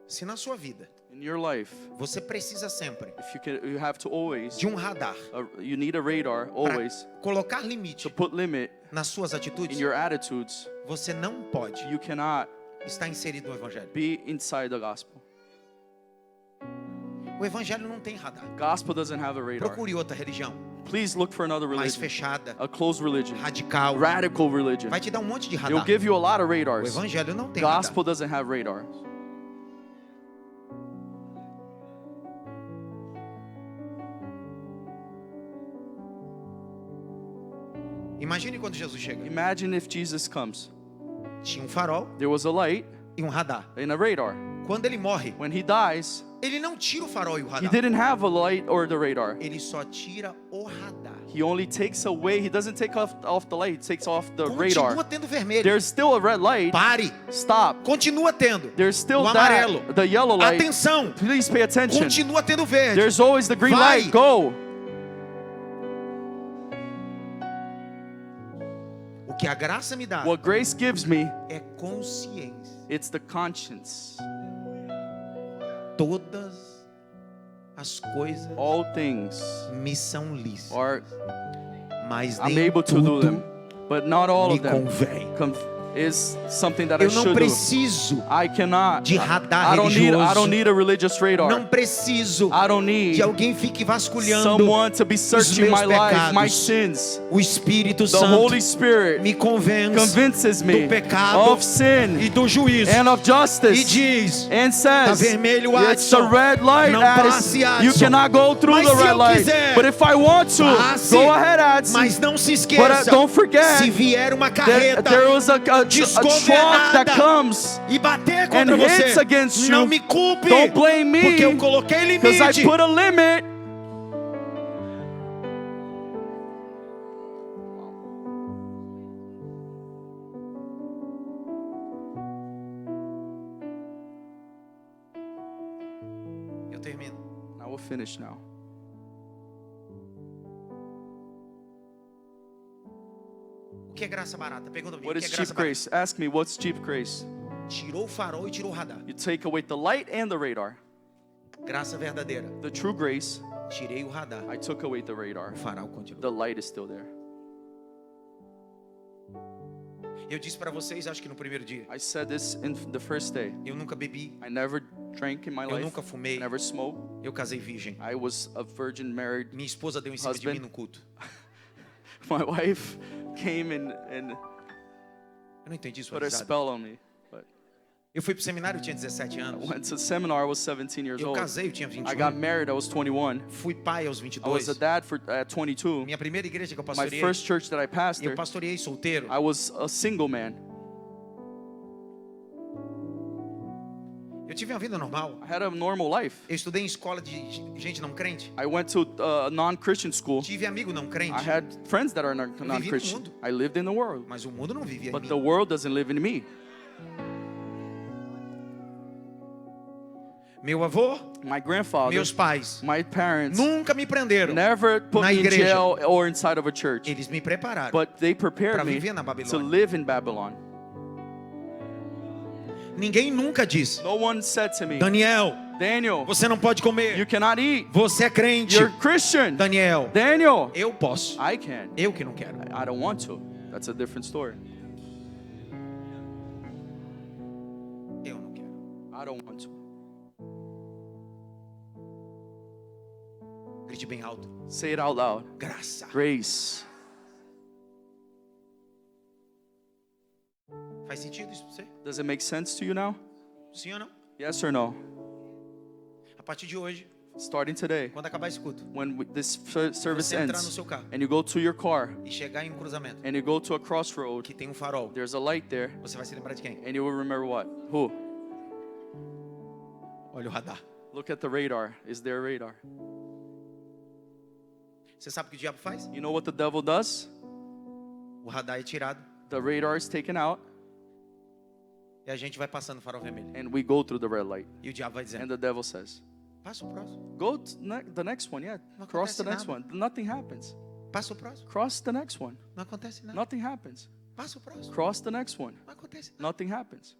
Se na sua vida In your life, você precisa sempre you have to always, de um radar you need a radar para always colocar limite to put limit nas suas atitudes, in your attitudes. você não pode You cannot estar inserido no Evangelho. be inside the gospel. O Evangelho não tem radar. Gospel doesn't have a radar. Procure outra religião, Please look for another mais religion, fechada, a closed religion, radical. radical religion. Vai te dar um monte de It'll radar. give you a lot of O radars. Evangelho não tem radar. Gospel doesn't have radars. Imagine quando Jesus chega. Imagine if Jesus comes. Tinha um farol There was a light e um radar. and a radar. Quando ele morre, When he dies, ele não tira o farol e o he radar. didn't have a light or the radar. Ele só tira o radar. He only takes away, he doesn't take off the light, he takes off the radar. Continua tendo vermelho. There's still a red light. Pare. Stop. Continua tendo. There's still O amarelo. that, the yellow light. Atenção. Please pay attention. Continua tendo verde. There's always the green Vai. light. Go. O que a graça me dá What grace gives me, é consciência. it's the conscience. Todas as coisas All things me são lícitas, are, mas I'm nem able to do tudo them, but not all me of them convém. is something that I Eu não should do. preciso I cannot. de radar I religioso. don't need a religious radar. Não preciso I don't need que alguém fique vasculhando. someone to be searching meus my life, my pecados. sins. O Espírito The Santo Holy Spirit me convence convinces me do pecado of sin e do juízo. and of E justice diz: and tá says vermelho, it's the Adson. red light, Não Addis. passe, Adson. You cannot go through Mas the se red eu light. quiser, But if I want to, passe. go ahead, Addison. Mas não se But esqueça, don't forget se vier uma that carreta there was a truck desgovernada that comes e bater and contra hits você, against não you. me culpe, Don't blame me, porque eu coloquei because I limite. put a limit. Eu termino. I will finish now. O que é graça barata? Pergunta pra mim, What o que is é cheap graça barata? grace? Ask me, what's cheap grace? Tirou o farol e tirou o radar. You take away the light and the radar. Graça verdadeira. The true grace, Tirei o radar. I took away the radar. O farol continua. The light is still there. Eu disse para vocês, acho que no primeiro dia, I said this in the first day. eu nunca bebi, I never drank in my eu life. nunca fumei, I never smoked. eu casei virgem. I was a virgin married. Minha esposa deu em cima de mim Husband. no culto. My wife came and Eu não entendi isso. put a spell on me. But Eu fui pro seminário, eu tinha 17 I anos. went to seminar, I was 17 years Eu old. casei, eu tinha I got 21. married, I was 21. Fui pai aos I 22. was a dad at 22. Minha primeira igreja que eu My pastoreei, first church that I eu pastored, pastoreei solteiro. I was a single man. Eu tive uma vida normal. I had a normal life. Eu estudei em escola de gente não crente. I went to a non-Christian school. Tive amigo não crente. I had friends that are vivi no non-Christian. mundo. I lived in the world, Mas o mundo não vivia em but mim. the world doesn't live in me. Meu avô, My grandfather, meus pais, my parents nunca me prenderam. never put na me in igreja. jail or inside of a church, Eles me prepararam but they para prepared me viver na to Babilônia. live in Babylon. Ninguém nunca disse: No one said to me, Daniel, Daniel, você não pode you comer. cannot eat. Você é crente. You're Christian. Daniel, Daniel, eu posso. I can. Eu que não quero. I don't want to. That's a different story. Eu não quero. I don't want to. Grite bem alto. Say it out loud. Graça. Grace. Faz sentido isso pra você? Does it make sense to you now? Sim ou não? Yes or no? A partir de hoje, Starting today, quando acabar esse culto, when this service você entrar no ends seu carro and you go to your car e chegar em um cruzamento and you go to a crossroad, que tem um farol, there's a light there, você vai se lembrar de quem? and you will remember what? Who? Olha o radar. Look at the radar. Is there a radar? Você sabe o que o diabo faz? You know what the devil does? O radar é tirado The radar is taken out, e a gente vai passando no farol vermelho. and we go through the red light. E o diabo vai And dizendo: the devil says, passa o próximo, go to the next one, yeah. Não Cross the acontece next nada. one. Nothing happens. passa o próximo. Cross the next one. Não acontece nada. Nothing happens. Passa o próximo. Cross the next one. Não acontece nada. Nothing happens.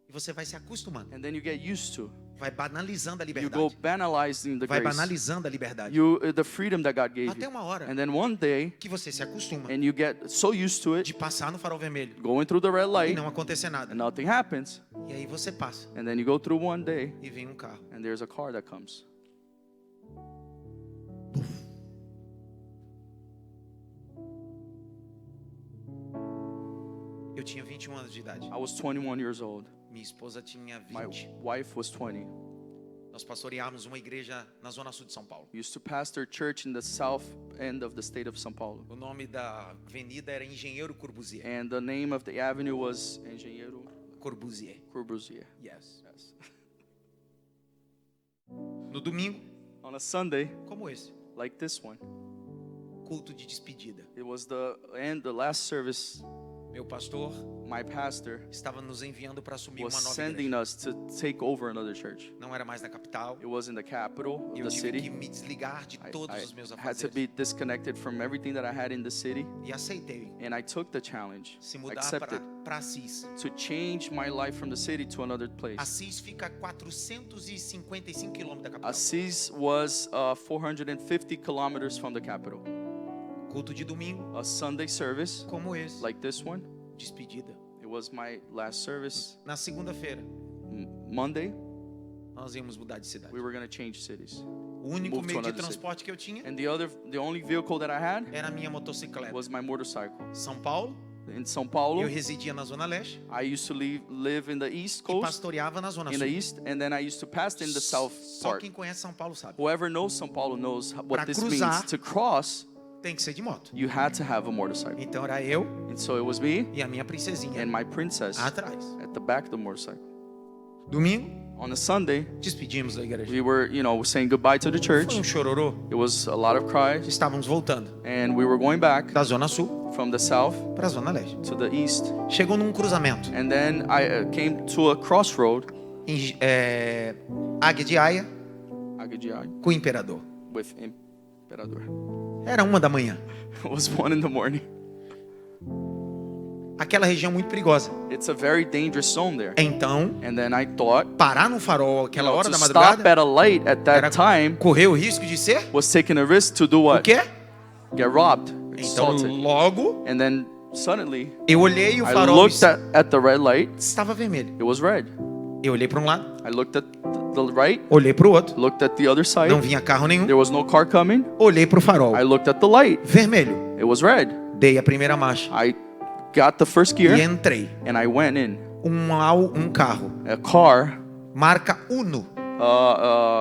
E você vai se acostumando. And then you get used to. Vai banalizando a You go liberdade. banalizing the Vai grace. banalizando a liberdade. The freedom that God gave Até you. uma hora And then one day, que você se acostuma and you get so used to it, de passar no farol vermelho going through the red e light, não acontecer nada. and nothing happens. E aí você passa And then you go through one day, e vem um carro. and there's a car that comes. Eu tinha 21 anos de idade. I was 21 years old. Minha esposa tinha My 20. wife was 20. Nós pastoreávamos uma igreja na zona sul de São Paulo. We used to pastor church in the south end of the state of São Paulo. O nome da avenida era Engenheiro Corbusier. And the name of the avenue was Engenheiro Corbusier. Corbusier. Yes. Yes. No domingo, On a Sunday, como esse, like this one, culto de despedida. it was the last service. Meu pastor My pastor estava nos enviando para assumir was uma nova sending igreja. us to take over another church. Não era mais na capital. It was in the capital of Eu the tive que city. me desligar de todos os meus I had to afazeres. be disconnected from everything that I had in the city, E aceitei and I took the challenge, se mudar accepted, para Assis. to change my life from the city to another place. Assis fica a 455 quilômetros da capital. Assis was 450 kilometers from the capital. Culto de domingo, A Sunday service como esse, like this one. despedida. It was my last service. Na segunda-feira, Monday, nós íamos mudar de cidade. we were going to change cities. O único Move to meio de another city. transporte que eu tinha And the only vehicle that I had era a minha motocicleta. was my motorcycle. São Paulo, In São Paulo, eu residia na Zona Leste I used to live in the East e Coast, pastoreava na Zona in the Sul. East, and then I used to pastor in the South Só part. quem conhece São Paulo sabe. Whoever knows São Paulo knows Pra what this cruzar, means. To cross, Tem que ser de moto. you had to have a motorcycle. Então era eu And so it was me e a minha princesinha and my princess atrás. at the back of the motorcycle. Domingo, On a Sunday, despedimos da igreja. we were, saying goodbye to the church. Foi chororô. It was a lot of cries, Estávamos voltando and we were going back da Zona Sul from the south para a Zona Leste. to the east. Chegou num cruzamento And then I came to a crossroad, em Águia de Aia Agagiai, com o Imperador. with Imperador. Era 1 da manhã. It was 1 in the morning. Aquela região muito perigosa. It's a very dangerous zone there. Então, And then I thought, parar no farol aquela hora to da stop madrugada at a light at era that time correr o risco de ser was taking a risk to do o what? quê? Get robbed, Então, assaulted. logo And then suddenly, eu olhei o I farol looked at the red light. estava vermelho. It was red. Eu olhei para um lado, I looked at the right, olhei para o outro, looked at the other side. não vinha carro nenhum. There was no car coming. Olhei para o farol, I looked at the light. vermelho. It was red. Dei a primeira marcha I got the first e gear entrei. and I went in. Um carro, A car, marca Uno,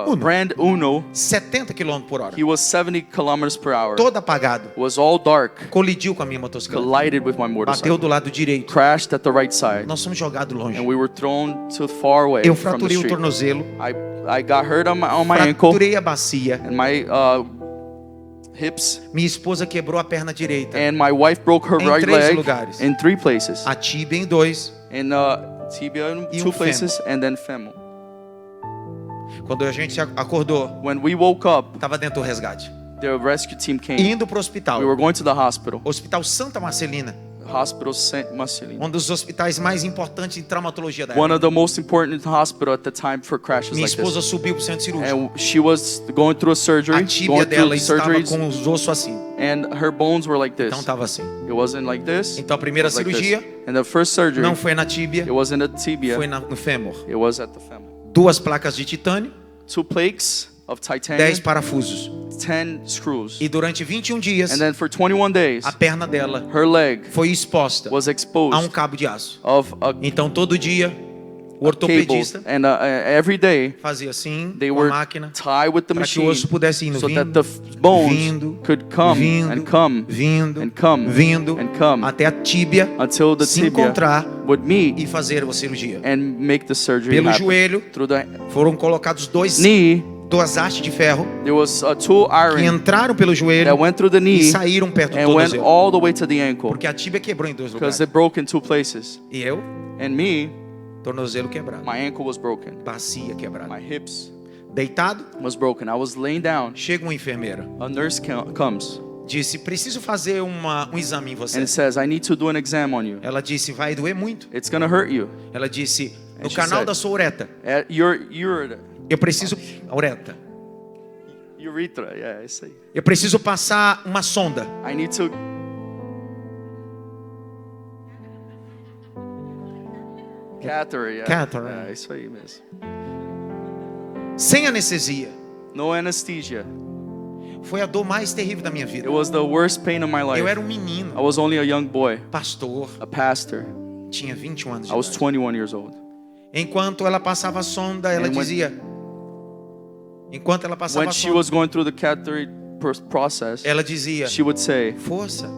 Uno. brand Uno. 70 km por hora, He was 70 kilometers per hour. todo apagado. It was all dark. Colidiu com a minha motocicleta, Collided with my bateu motorcycle. do lado direito. Crashed at the right side. Nós fomos jogados longe. And we were thrown too far away Eu from the fraturei o street. tornozelo, I got hurt on my ankle fraturei a bacia. and my hips, Minha esposa quebrou a perna direita, and my wife broke her Em right 3 leg lugares. in 3 places. a tíbia em 2. In tibia in E 2 fêmur. places, and then femur. Quando a gente acordou, When we woke up, estava dentro do resgate, the rescue team came. indo para o hospital, We were going to the hospital. Hospital Santa Marcelina, Hospital St. Marcelino. um dos hospitais mais importantes em traumatologia da One época. of the most important hospital at the time for crashes Minha like esposa this. subiu para o centro cirúrgico. And she was going through a surgery, A tíbia going through dela estava surgeries, com os ossos assim. and her bones were like this. Então estava assim. It wasn't like this. Então a primeira It was like this. cirurgia And the first surgery, não foi na tíbia, it wasn't a tibia, foi no fêmur. it was at the femur. 2 placas de titânio, 2 plates of 10 titanium, parafusos. 10 screws. E durante 21 dias, And then for 21 days, a perna dela her leg foi exposta was a um exposed cabo de aço. of a, Então todo dia O ortopedista and every day fazia assim they com a were máquina tie with the para que o machine osso pudesse ir so vindo, that the bones vindo, could come vindo, and come vindo, and come vindo, and come até a tíbia until the se tibia encontrar would meet e fazer a cirurgia. and make the surgery Pelo happen. joelho Through the foram colocados duas hastes de ferro there was two que iron entraram pelo joelho that went through the e knee saíram perto do and went tornozelo, all the way to the ankle porque a tíbia quebrou em dois because lugares. it broke in two places. E eu, And me, tornozelo quebrado, my ankle was broken. bacia quebrada. My hips Deitado, was broken. I was laying down. chega uma enfermeira, A nurse comes disse: preciso fazer um exame em você. and says, I need to do an exam on you. Ela disse: vai doer muito. It's gonna hurt you. Ela disse: no And she canal said- da sua uretra, Your eu preciso uretra. urethra, yeah, I say. Eu preciso passar uma sonda. I need to. Catheter, yeah. Catheter. É isso aí mesmo. Sem anestesia. No anesthesia. Foi a dor mais terrível da minha vida. It was the worst pain of my Eu life. era um I menino, was only a young boy, pastor, a pastor. tinha 21 anos de I was idade. 21 years old. Enquanto ela passava a sonda, ela And when- dizia. Enquanto ela passava When a she sonda, was going through the catheter process, ela dizia: she would say, força.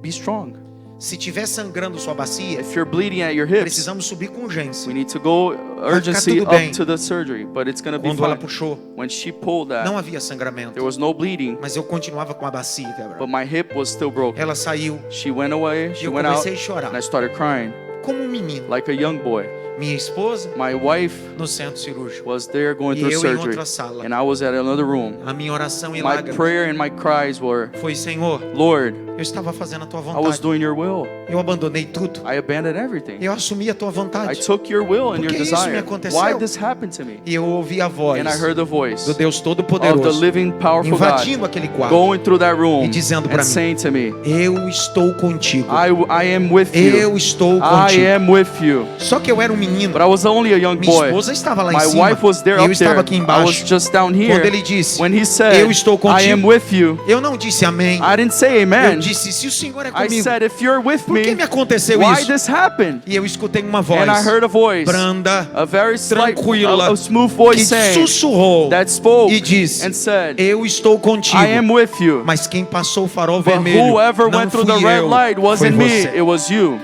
be strong. Se tiver sangrando sua bacia, If you're bleeding at your hips, precisamos subir com urgência. we need to go urgency tudo bem. up to the surgery, but it's gonna be Quando ela fine. puxou, When she pulled não that, havia sangramento, there was no bleeding, mas eu continuava com a bacia quebrada. but my hip was still broken. Ela saiu She went away, e she eu went out, comecei a chorar, and I started crying como um menino. like a young boy. Minha esposa My wife no centro cirúrgico, was there going e through eu em surgery, outra sala. and I was at another room. A minha oração e My lágrimas prayer and my cries were, foi: Senhor, Lord, eu estava fazendo a tua I was vontade. doing your will. Eu abandonei tudo. I abandoned everything. Eu assumi a tua I vontade. took your will and Por your que isso me desire. aconteceu? Why this happened to me? E eu ouvi a voz And I heard the voice do Deus of the Todo-Poderoso living, powerful invadindo God aquele quarto going through that room e dizendo pra and mim: saying to me, eu estou contigo. I am with you. Eu estou I contigo. am with you. Só que eu era um menino. But I was only a young Minha boy. esposa estava lá em My cima. wife was there E eu up estava there. aqui I was embaixo. just down Quando here. ele disse: When he said, eu estou I am contigo, with you, eu não disse amém. I didn't say Eu amen. disse: se o Senhor é I comigo, said, if you're with por que me, me aconteceu why isso? this happened? E eu escutei uma voz And I heard a voice, branda, a very slight, tranquila, a smooth que voice saying, sussurrou that spoke e disse: and said, eu estou contigo. I am with you. Mas quem passou o farol But vermelho whoever não went through fui the red eu, light foi wasn't me, você. it was you.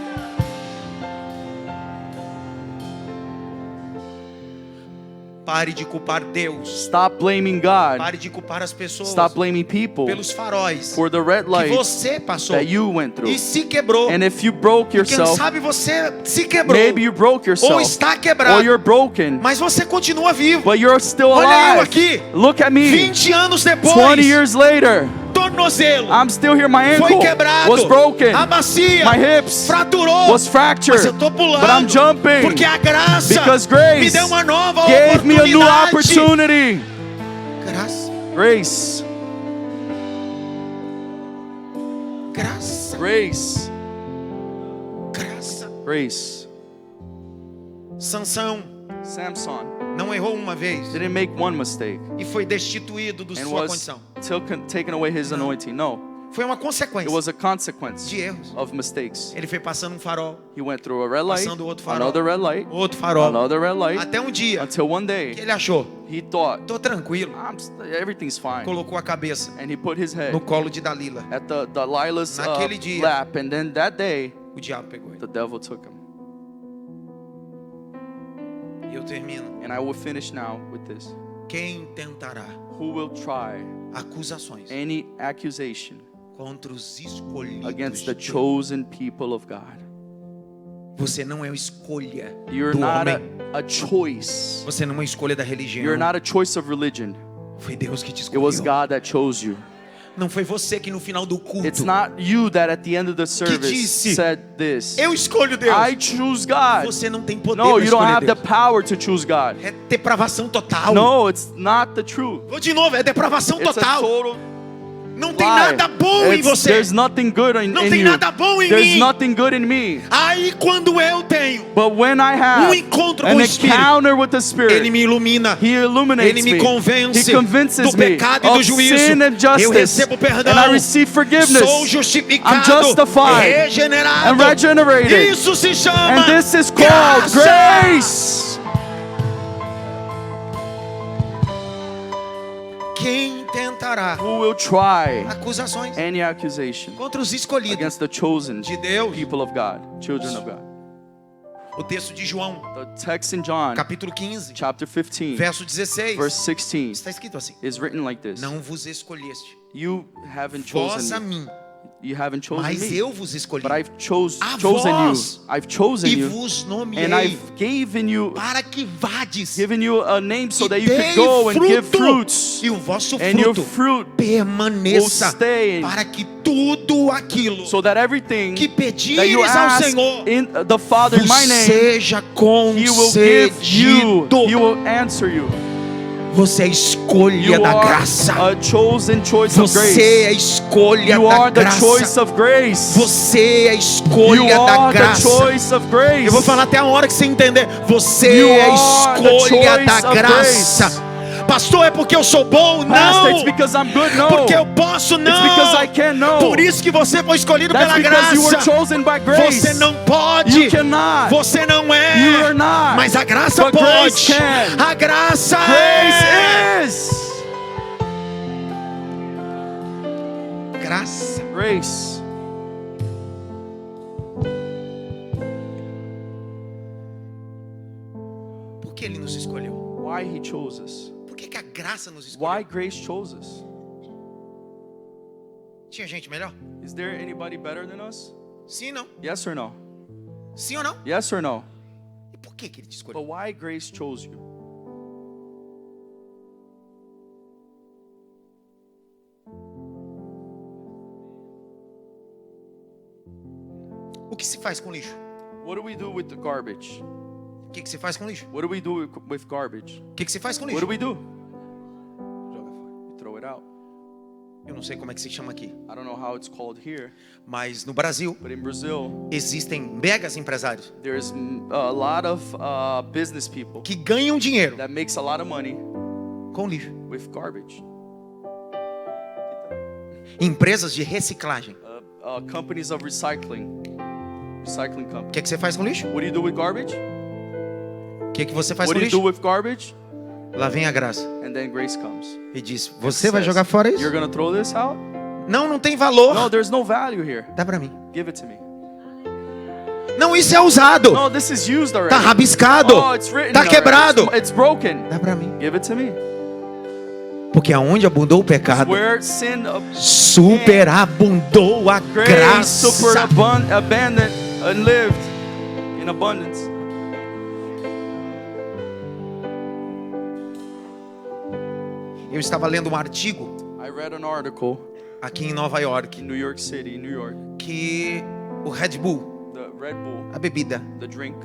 Pare de culpar Deus. Stop blaming God. Pare de culpar as pessoas Stop blaming people pelos faróis for the red que light você passou that you went through. e se quebrou. And if you broke Quem yourself, sabe você se quebrou maybe you broke ou yourself, está or quebrado, you're broken, mas você continua vivo. but you're still Olha eu alive. aqui, Look at me. 20 anos depois, 20 years later, tornozelo I'm still here. My foi ankle quebrado, was broken. a bacia My hips fraturou, was fractured. mas eu tô pulando, But I'm jumping porque a graça because grace me deu uma nova gave me a new oportunidade. opportunity. Graça, Grace. graça, Grace. graça. Grace. Sansão Samson não errou uma vez didn't make one mistake e foi destituído de and sua was condição. taken away his anointing. No, Foi uma it consequência was a consequence de erros. of mistakes. Ele foi passando um farol, He went through a red light, passando outro farol, another red light, outro farol, another red light, até um dia until one que day ele achou: he thought, tô tranquilo. everything's fine. Colocou a cabeça And he put his head no colo de Dalila. at the Delilah's Naquele dia, lap, and then that day, o diabo pegou ele. the devil took him. E eu termino. And I will finish now with this. Quem tentará Who will try acusações any accusation contra os escolhidos against the de Deus? chosen people of God? Você não é uma escolha You're do not homem. a choice. Você não é uma escolha da religião. You're not a choice of religion. Foi Deus que te It was escolheu. God that chose you. Não foi você que no final do culto It's not you that at the end of the service disse, said this. eu escolho Deus. I choose God. Você não tem poder No, para you don't escolher have the Deus. power to choose God. É depravação total. No, it's not the truth. Vou de novo, é depravação It's a total. total. Não tem nada bom em você. There's nothing good in Não tem you. nada bom em There's mim. nothing good in me. Aí quando eu tenho But when I have encontro an com o Espírito, encounter with the Spirit, Ele me ilumina. He illuminates Ele me me. convence He convinces do me pecado e do of juízo. sin and Eu justice. recebo perdão. And I receive forgiveness. Sou justificado. I'm justified regenerado. and regenerated. Isso se chama And this is called grace. Quem tentará Who will try acusações any accusation contra os escolhidos against the chosen de Deus? people of God, children of God? O texto de João, The text in John, capítulo 15, chapter 15, verso 16. verse 16, Está escrito assim: is written like this. Não vos escolheste You haven't vós a chosen me. mim, You haven't chosen mas me. eu vos escolhi But I've chosen vós, you. I've chosen e you. vos And nomeei I've given you a name so e that you could dei go and give fruto, fruits. e o vosso And your fruto fruit permaneça, will stay, para que tudo aquilo so that everything que that you pedires ao ask Senhor in the Father in vos my name, seja He will give you. concedido. He will answer you. Você é a escolha You da are graça. a chosen choice of Você é grace. a escolha You da are the choice graça. of grace. Você é a You escolha da are the graça. choice of grace. Eu vou falar até a hora que você entender. Você You é a are the escolha choice da of graça. grace. Pastor, é porque eu sou bom? Pastor, it's Não. because I'm good? No. Porque eu posso? It's because I Não. can? No. Por isso que você foi escolhido That's pela because you were graça. chosen by grace. Você não pode. You cannot. Você não é. You are not. Mas a graça But grace pode. can. A graça Grace is. Graça. Grace. Por que Ele nos escolheu? Why He chose us. Por que a graça nos Why escolheu? grace chose us. Tinha gente melhor? Is there anybody better than us? Sim ou não? Yes or no? Sim ou não? Yes or no? E por que Ele te But escolheu? why grace chose you? O que se faz com lixo? What do we do with the garbage? O que se faz com lixo? What do we do with garbage? O que se faz com What lixo? do we do? Joga fora. We throw it out. Eu não sei como é que se chama aqui, I don't know how it's called here, mas no Brasil but in Brazil, existem megas empresários there's a lot of business people que ganham dinheiro that makes a lot of money com lixo. with garbage. Empresas de reciclagem. Companies of recycling O companies. que você faz com lixo? What do you do with garbage? O que você faz What com do you do lixo? with garbage? Lá vem a graça And then grace comes. e diz: você vai Says, jogar fora isso? You're gonna throw this out? Não, não tem valor. No, there's no value here. Dá pra mim. Give it to me. Não, isso é usado. No, this is used already. Tá rabiscado. Oh, it's written Tá already. quebrado. It's broken. Dá pra mim. Give it to me. Porque aonde abundou o pecado, Where sin superabundou a grace super graça. abundant and lived in abundance. Eu estava lendo um artigo I read an article aqui em Nova York in New York City, New York. que o Red Bull, The Red Bull, a bebida, the drink,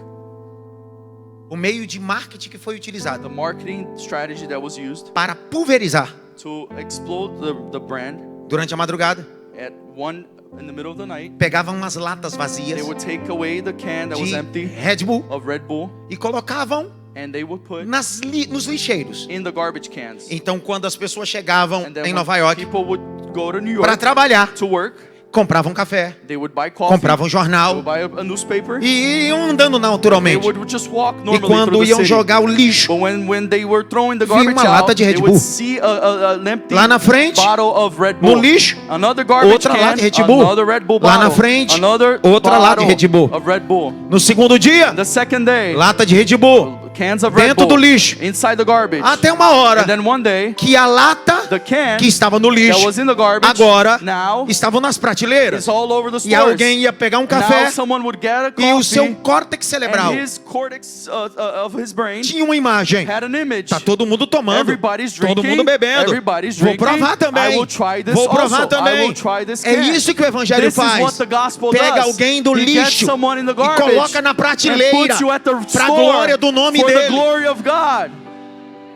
o meio de marketing que foi utilizado the marketing strategy that was used para pulverizar to explode the brand durante a madrugada, at 1 in the middle of the night. pegavam umas latas vazias They would take away the can that was de empty Red Bull of Red Bull e colocavam and they would put nos lixeiros. in the garbage cans. Então, quando as pessoas chegavam And then em when Nova York people would go to New para York trabalhar, to work, compravam café, they would buy coffee, compravam they jornal would buy a newspaper, e iam andando they naturalmente. would just walk E normally quando through the iam city. jogar o lixo But when they were throwing the Vi garbage uma lata out, de Red they Bull. would see an empty Lá na frente, bottle of Red no Bull. lixo, Another garbage outra can, lata de Red Bull. another Red Bull Lá bottle. na frente, Another outra lata de bottle Red Bull. of Red Bull. No segundo dia, The second day, lata de Red Bull cans of Red dentro Bull do lixo. inside the garbage. Até uma hora And then one day, que a lata the can que estava no that lixo was in the garbage agora now estavam nas prateleiras. is all over the E stores. alguém ia pegar um Now café someone would get a e o seu coffee córtex cerebral and his cortex of his brain tinha uma imagem. had an image. Tá todo mundo tomando, Everybody's drinking, todo mundo bebendo. everybody's Vou drinking. provar I também. will try this Vou provar also. I também. will try this É can. isso que o evangelho This is faz. what the gospel Pega does. alguém do He gets lixo someone in the e garbage coloca na and prateleira puts you at the para a store glória do nome for the dele. glory of God.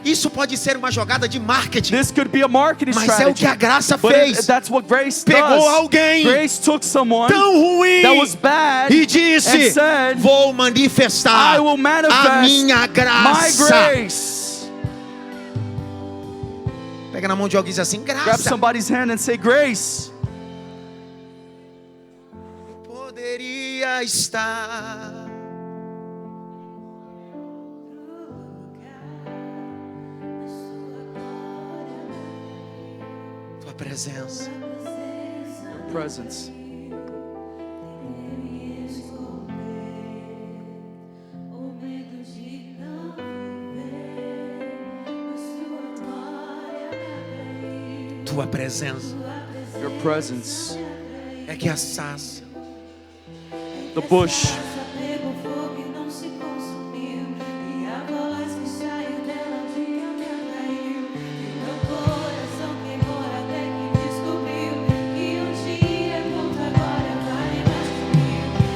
Isso pode ser uma jogada de marketing. This could be a marketing Mas é o que strategy. a graça But fez. that's what grace Pegou does. alguém Grace took someone tão ruim that was bad e disse: and said, vou manifestar I will a manifest minha my graça. grace. Pega na mão de alguém e diz assim: Grab graça. somebody's hand and say, grace. Poderia estar. Tua presença. Presence. Tua presença Your presence. é que assassa. The bush.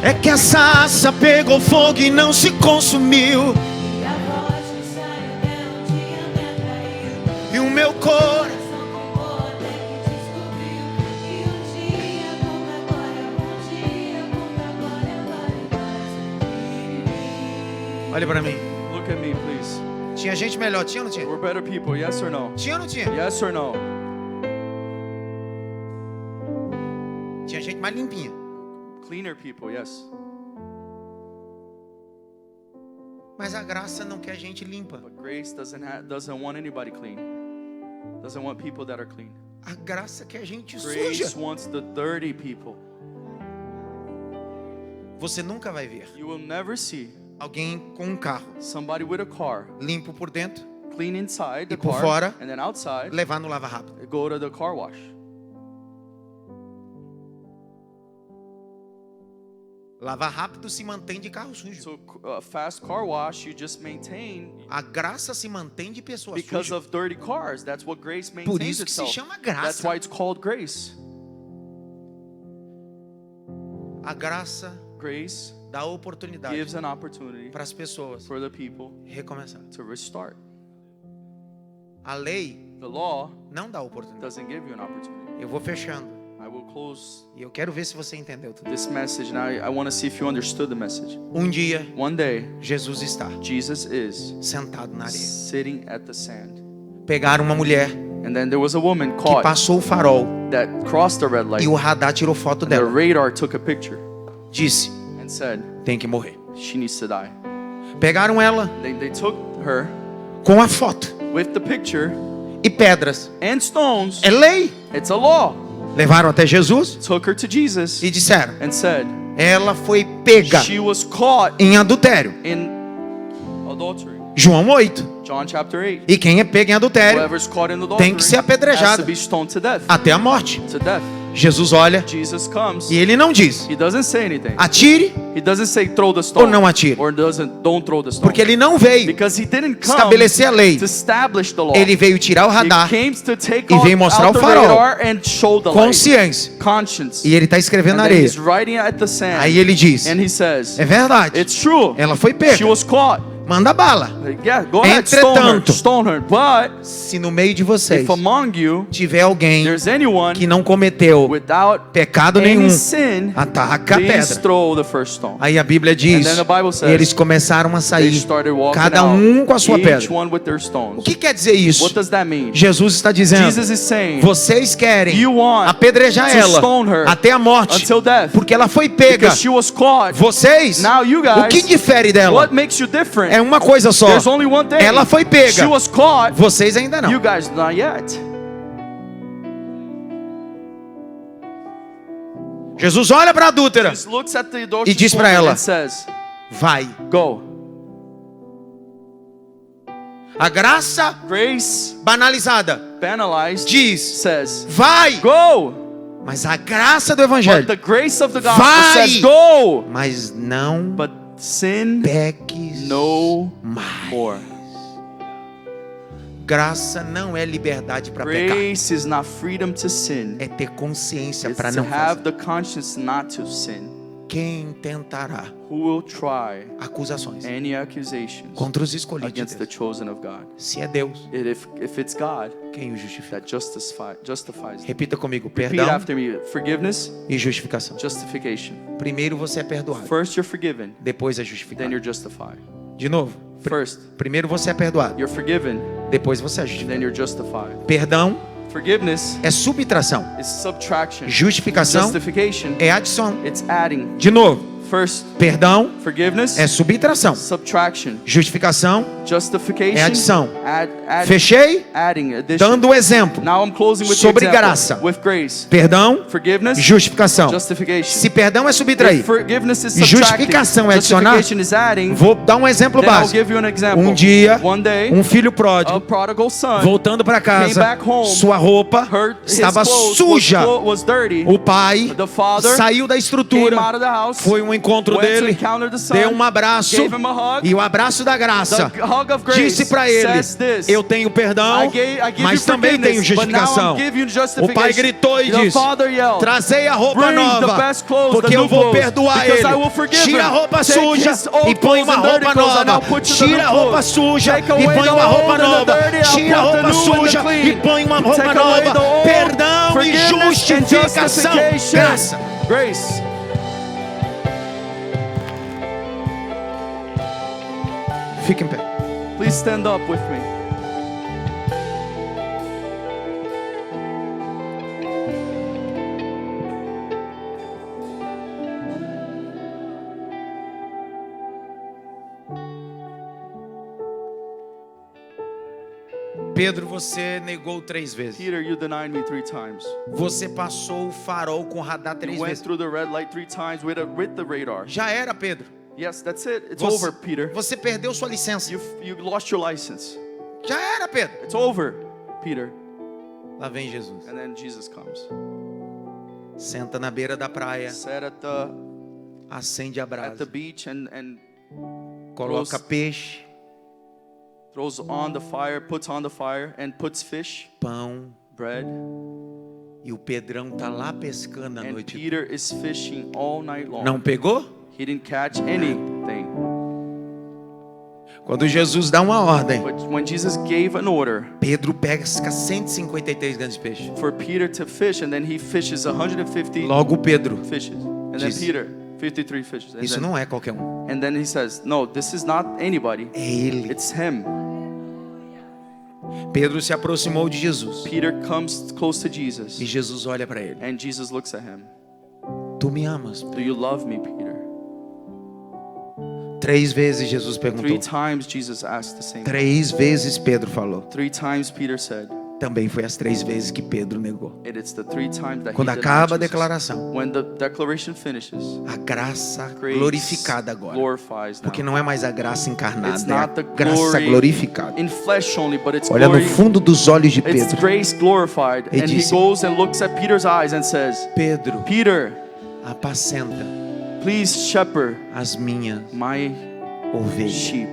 É que a sarça pegou fogo e não se consumiu. E o meu coração. Olha pra mim. Look at me, please. Tinha gente melhor, tinha ou não tinha? We're better people, yes or no? Tinha ou não tinha? Yes or no? Tinha gente mais limpinha. Cleaner people, yes. Mas a graça não quer gente limpa. But grace doesn't want anybody clean. Doesn't want people that are clean. A graça quer gente Grace suja. wants the dirty people. Você nunca vai ver You will never see alguém com um carro somebody with a car limpo por dentro, clean inside the por car fora, and then outside levar no lava rápido. go to the car wash. Lava rápido se mantém de carro sujo. So fast car wash, you just maintain A graça se mantém de pessoas because sujas. of dirty cars. That's what grace Por maintains isso que se itself. chama That's graça. why it's called grace. A graça Grace dá oportunidade gives an opportunity para as pessoas for the people recomeçar. to restart. A lei The law não dá oportunidade. doesn't give you an opportunity. Eu vou fechando. I will close E eu quero ver se você entendeu tudo. this message, and I want to see if you understood the message. Um dia, One day, Jesus está Jesus is sentado na areia. sitting at the sand. Pegaram uma mulher And then there was a woman que caught passou o farol that crossed the red light. e o radar tirou foto The dela. radar took a picture Disse: and said, tem que morrer. she needs to die. Pegaram ela They took her com a foto with the picture e pedras. and stones. É lei. It's a law. Levaram até Jesus Took her to Jesus e disseram: and said, ela foi pega she was caught em adultério. in adultery. João 8. John chapter 8. E quem é pego em adultério Whoever's caught in adultery tem que ser has apedrejado to be stoned to death. até a morte. To death. Jesus olha Jesus comes. e ele não diz: He doesn't say anything. atire, He doesn't say throw the stone. Ou não atire. Or don't throw the stone. porque ele não veio Because he didn't come estabelecer a lei. to establish the law. Ele veio tirar o radar, He came to take e veio mostrar out o the farol. radar and show the light. consciência. Conscience. E ele está escrevendo And na then areia. he's writing at the sand. Aí ele diz: And he says, é verdade, it's true. ela foi pega. She was caught. Manda bala. Yeah, go ahead, Entretanto, stone her. But se no meio de vocês if among you tiver alguém there's anyone que não cometeu without pecado nenhum, any sin, ataca a please pedra. throw the first stone. Aí a Bíblia diz: And then the Bible says, e eles começaram a They sair, started walking cada out, com a sua each pedra. one with their O stones. que quer dizer isso? What does that mean? Jesus está dizendo: Jesus is saying, vocês querem you want apedrejar to ela stone her até a morte, until death, porque ela foi pega. because she was caught. Vocês, Now you o guys, que difere dela? what makes you different? É uma coisa só: There's only one thing. ela foi pega. She was caught. Vocês ainda não. You guys not yet. Jesus olha para a adúltera Jesus looks at the e adulterous diz para woman ela: and says, vai. go. A graça Grace banalizada banalized diz: says, vai. go. Mas a graça do But evangelho: the grace of the gospel vai. says, go. mas não But sin peques no mais. more. Graça não é liberdade para pecar, Grace is not freedom to sin. é ter consciência It's para to não have fazer. the conscience not to sin. quem tentará Who will try acusações any accusations contra os escolhidos de against the Deus? chosen of God? Se é Deus, If it's God quem o justifica? that justifies them. Repita comigo: Repeat perdão after me. Forgiveness, e justificação. justification. Primeiro você é perdoado, First, you're forgiven. depois é Then justificado. you're justified. De novo, First, primeiro você é perdoado, you're forgiven. depois você é Then justificado. you're justified. Perdão Forgiveness é subtração, is subtraction. justificação Justification, é adição. it's adding. De novo, First, perdão forgiveness, é subtração, subtraction. justificação Justification, é adição. add, Fechei adding, addition. dando o exemplo. Now I'm closing with the Sobre example. graça. With grace. Perdão, Forgiveness, justificação. justification. Se perdão é subtrair, If forgiveness is e subtracting, justificação é adicionar, justification is adding, vou dar um exemplo then I'll básico. give you an example. Um dia, One day, um filho a pródigo, prodigal son voltando para came casa, back home. sua roupa His estava clothes suja. was dirty. O pai The father saiu da came estrutura, out of the house, foi um encontro went to dele, encounter the son, deu um abraço, gave him a hug. e o abraço da graça The hug of grace disse para ele: says this, eu tenho perdão, I give mas you também tenho forgiveness, but now justificação. I'm giving you O justification. pai gritou e The disse: father yelled, trazei a roupa bring the nova, best clothes, porque the eu new vou clothes, perdoar because ele. I will forgive Tira a him. roupa Take suja his old e põe uma clothes and dirty roupa clothes, and nova. I'll put you the Tira a new roupa clothes. suja Take e away põe the uma roupa old and the nova. dirty, I'll Tira a put the roupa new and the suja clean. e põe uma roupa Take away nova. the old, Perdão e forgiveness and justificação. justification. Graça. Grace. Fique em pé. Please stand up with me. Pedro, você negou 3 vezes. Peter, you denied me 3 times. Você passou o farol com radar 3 You went vezes. through the red light 3 times with the radar. Já era, Pedro. Yes, that's it. It's Você, over, Peter. você perdeu sua licença. You lost your license. Já era, Pedro. It's over, Peter. Lá vem Jesus. And then Jesus comes. Senta na beira da praia. Sat Acende a at the brasa. beach and Coloca peixe, throws on the fire, puts on the fire and puts fish, pão. bread. E o Pedrão tá lá pescando a And noite. Peter is fishing all night long. Não pegou? He didn't catch anything. Quando Jesus dá uma ordem, But when Jesus gave an order Pedro pesca 153 grandes de peixe. for Peter to fish, and then he fishes 150 Logo Pedro, fishes. And then Diz- Peter, 53 fishes. And isso then, não é qualquer um. and then he says, no, this is not anybody. É ele. It's him. Pedro se aproximou de Jesus. Peter comes close to Jesus. E Jesus olha para ele. And Jesus looks at him. Tu me amas? Do you love me, Peter? 3 vezes Jesus 3 perguntou. times Jesus asked the same. 3 vezes Pedro falou. 3 times Peter said. Também foi as 3 vezes que Pedro negou. And it's the 3 times that Quando he denied acaba a Jesus. declaração, When the declaration finishes, a graça grace glorificada agora. glorifies now. Porque não é mais a graça It's encarnada, é not a the graça glory glorificada. in flesh only, but it's Olha no glory. fundo dos olhos de It's Pedro. grace glorified. Ele And he disse, goes and looks at Peter's eyes and says, Pedro, Peter, apacenta please shepherd as minhas my ovelhas. sheep.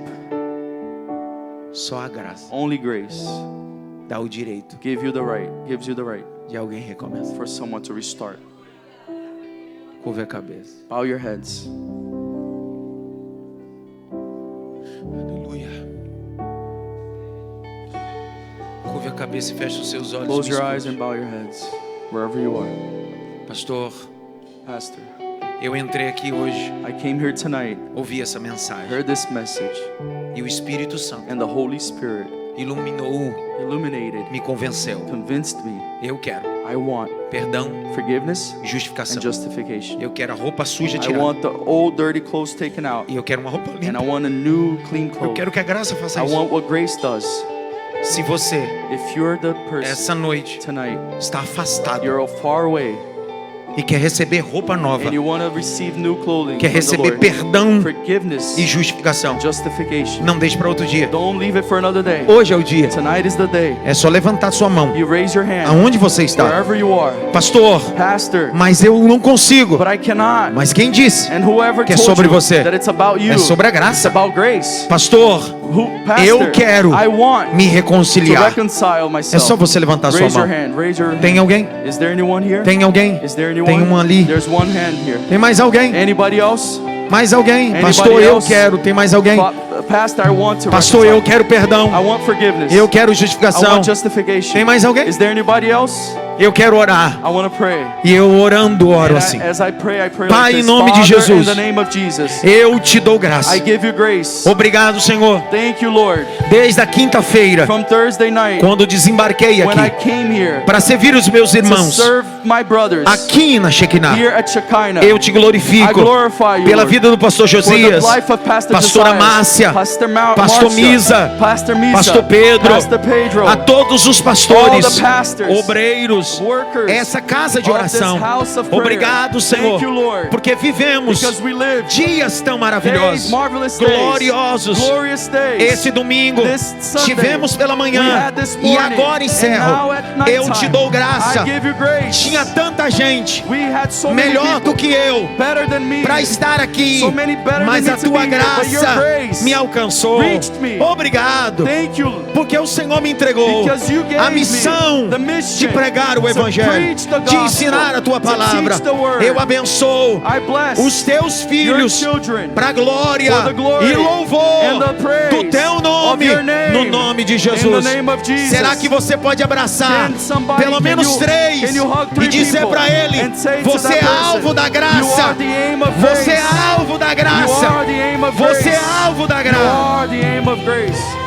Só a graça Only grace dá o direito gives you the right de alguém recomeçar. for someone to restart. Curve a cabeça. Bow your heads. Aleluia. Curve a cabeça e feche os seus olhos. Close Me your eyes escute. and bow your heads wherever you are. Pastor, Pastor, eu entrei aqui hoje, I came here tonight, ouvi essa mensagem. heard this message, E o Espírito Santo and the Holy Spirit iluminou, illuminated, me convenceu. convinced me. Eu quero I want perdão forgiveness e justificação. and justification. Eu quero a roupa suja I tirada. want the old dirty clothes taken out, E eu quero uma roupa and limpa. I want a new clean Eu clothes. quero que a graça faça I isso. want what grace does. Se você, If you're the person essa noite, tonight, está afastado you're far away, e quer receber roupa nova, and you want to receive new clothing quer from the receber Lord, perdão forgiveness, e justificação, justification, não deixe para outro dia. don't leave it for another day. Hoje é o dia. Tonight is the day. É só levantar sua mão. You raise your hand Aonde você está? wherever you are. Pastor, Pastor, mas eu não consigo. but I cannot. Mas quem disse? And whoever Que é told sobre you você. that it's about you, É sobre a it's graça. about grace. Pastor, Eu quero I want me to reconciliar. reconcile myself. É só você levantar sua Raise mão. your hand. Raise your hand. Tem alguém? Is there anyone here? Tem alguém? Is there anyone? Tem um ali. There's one hand here. Tem mais alguém? Anybody else? Mais alguém? Anybody Pastor, eu else? quero. Tem mais alguém? Pastor, I want to Pastor, eu reconcile. quero perdão. I want forgiveness. Eu quero I justificação. want justification. Tem mais alguém? Is there anybody else? Eu quero orar. I want to pray. E eu orando, oro And assim. as I pray Pai, like em this. nome de Father, Jesus. in the name of Jesus, Eu te dou graça. I give you grace. Obrigado, Senhor. Thank you, Lord. Desde a quinta-feira, From Thursday night, quando desembarquei when I aqui came here para servir os meus to irmãos serve my brothers aqui na Shekinah, here at Shekinah, eu te I glorifico glorify you, pela Lord, vida do pastor for the Josias, life of Pastor pastora Josiah, Márcia, Pastor pastor Marcia, Misa, Pastor Misa, pastor Pedro, Pastor Pedro, a todos os all pastores, the pastors, obreiros, workers, essa casa de of this oração. house of prayer. Obrigado, Senhor, Thank you, Lord, porque vivemos because we live dias tão days, maravilhosos, marvelous days, gloriosos. glorious days. Esse domingo This Sunday, tivemos pela we manhã had this e morning, agora and encerro. now at nighttime, Eu te dou graça. I give you grace. Tinha tanta gente We had so many melhor people do que eu better than me para estar aqui, so many better mas than a me to tua be here, but your graça grace me alcançou. reached me. Obrigado, Thank you, porque o Senhor me entregou because you gave a missão me the de mission pregar o to Evangelho, preach the de gospel, ensinar a tua to palavra. teach the word. Eu abençoo I bless os teus filhos your children para a glória for the glory e louvor and the praise do teu nome, of your name, no nome de in Jesus. the name of Jesus. Será que você pode abraçar Can somebody- pelo can menos you- três can you hug e three dizer people para ele: and say to você that é person, alvo da You graça, are the aim of você é grace. alvo da You graça, are the aim of você grace. é alvo da You graça. are the aim of grace.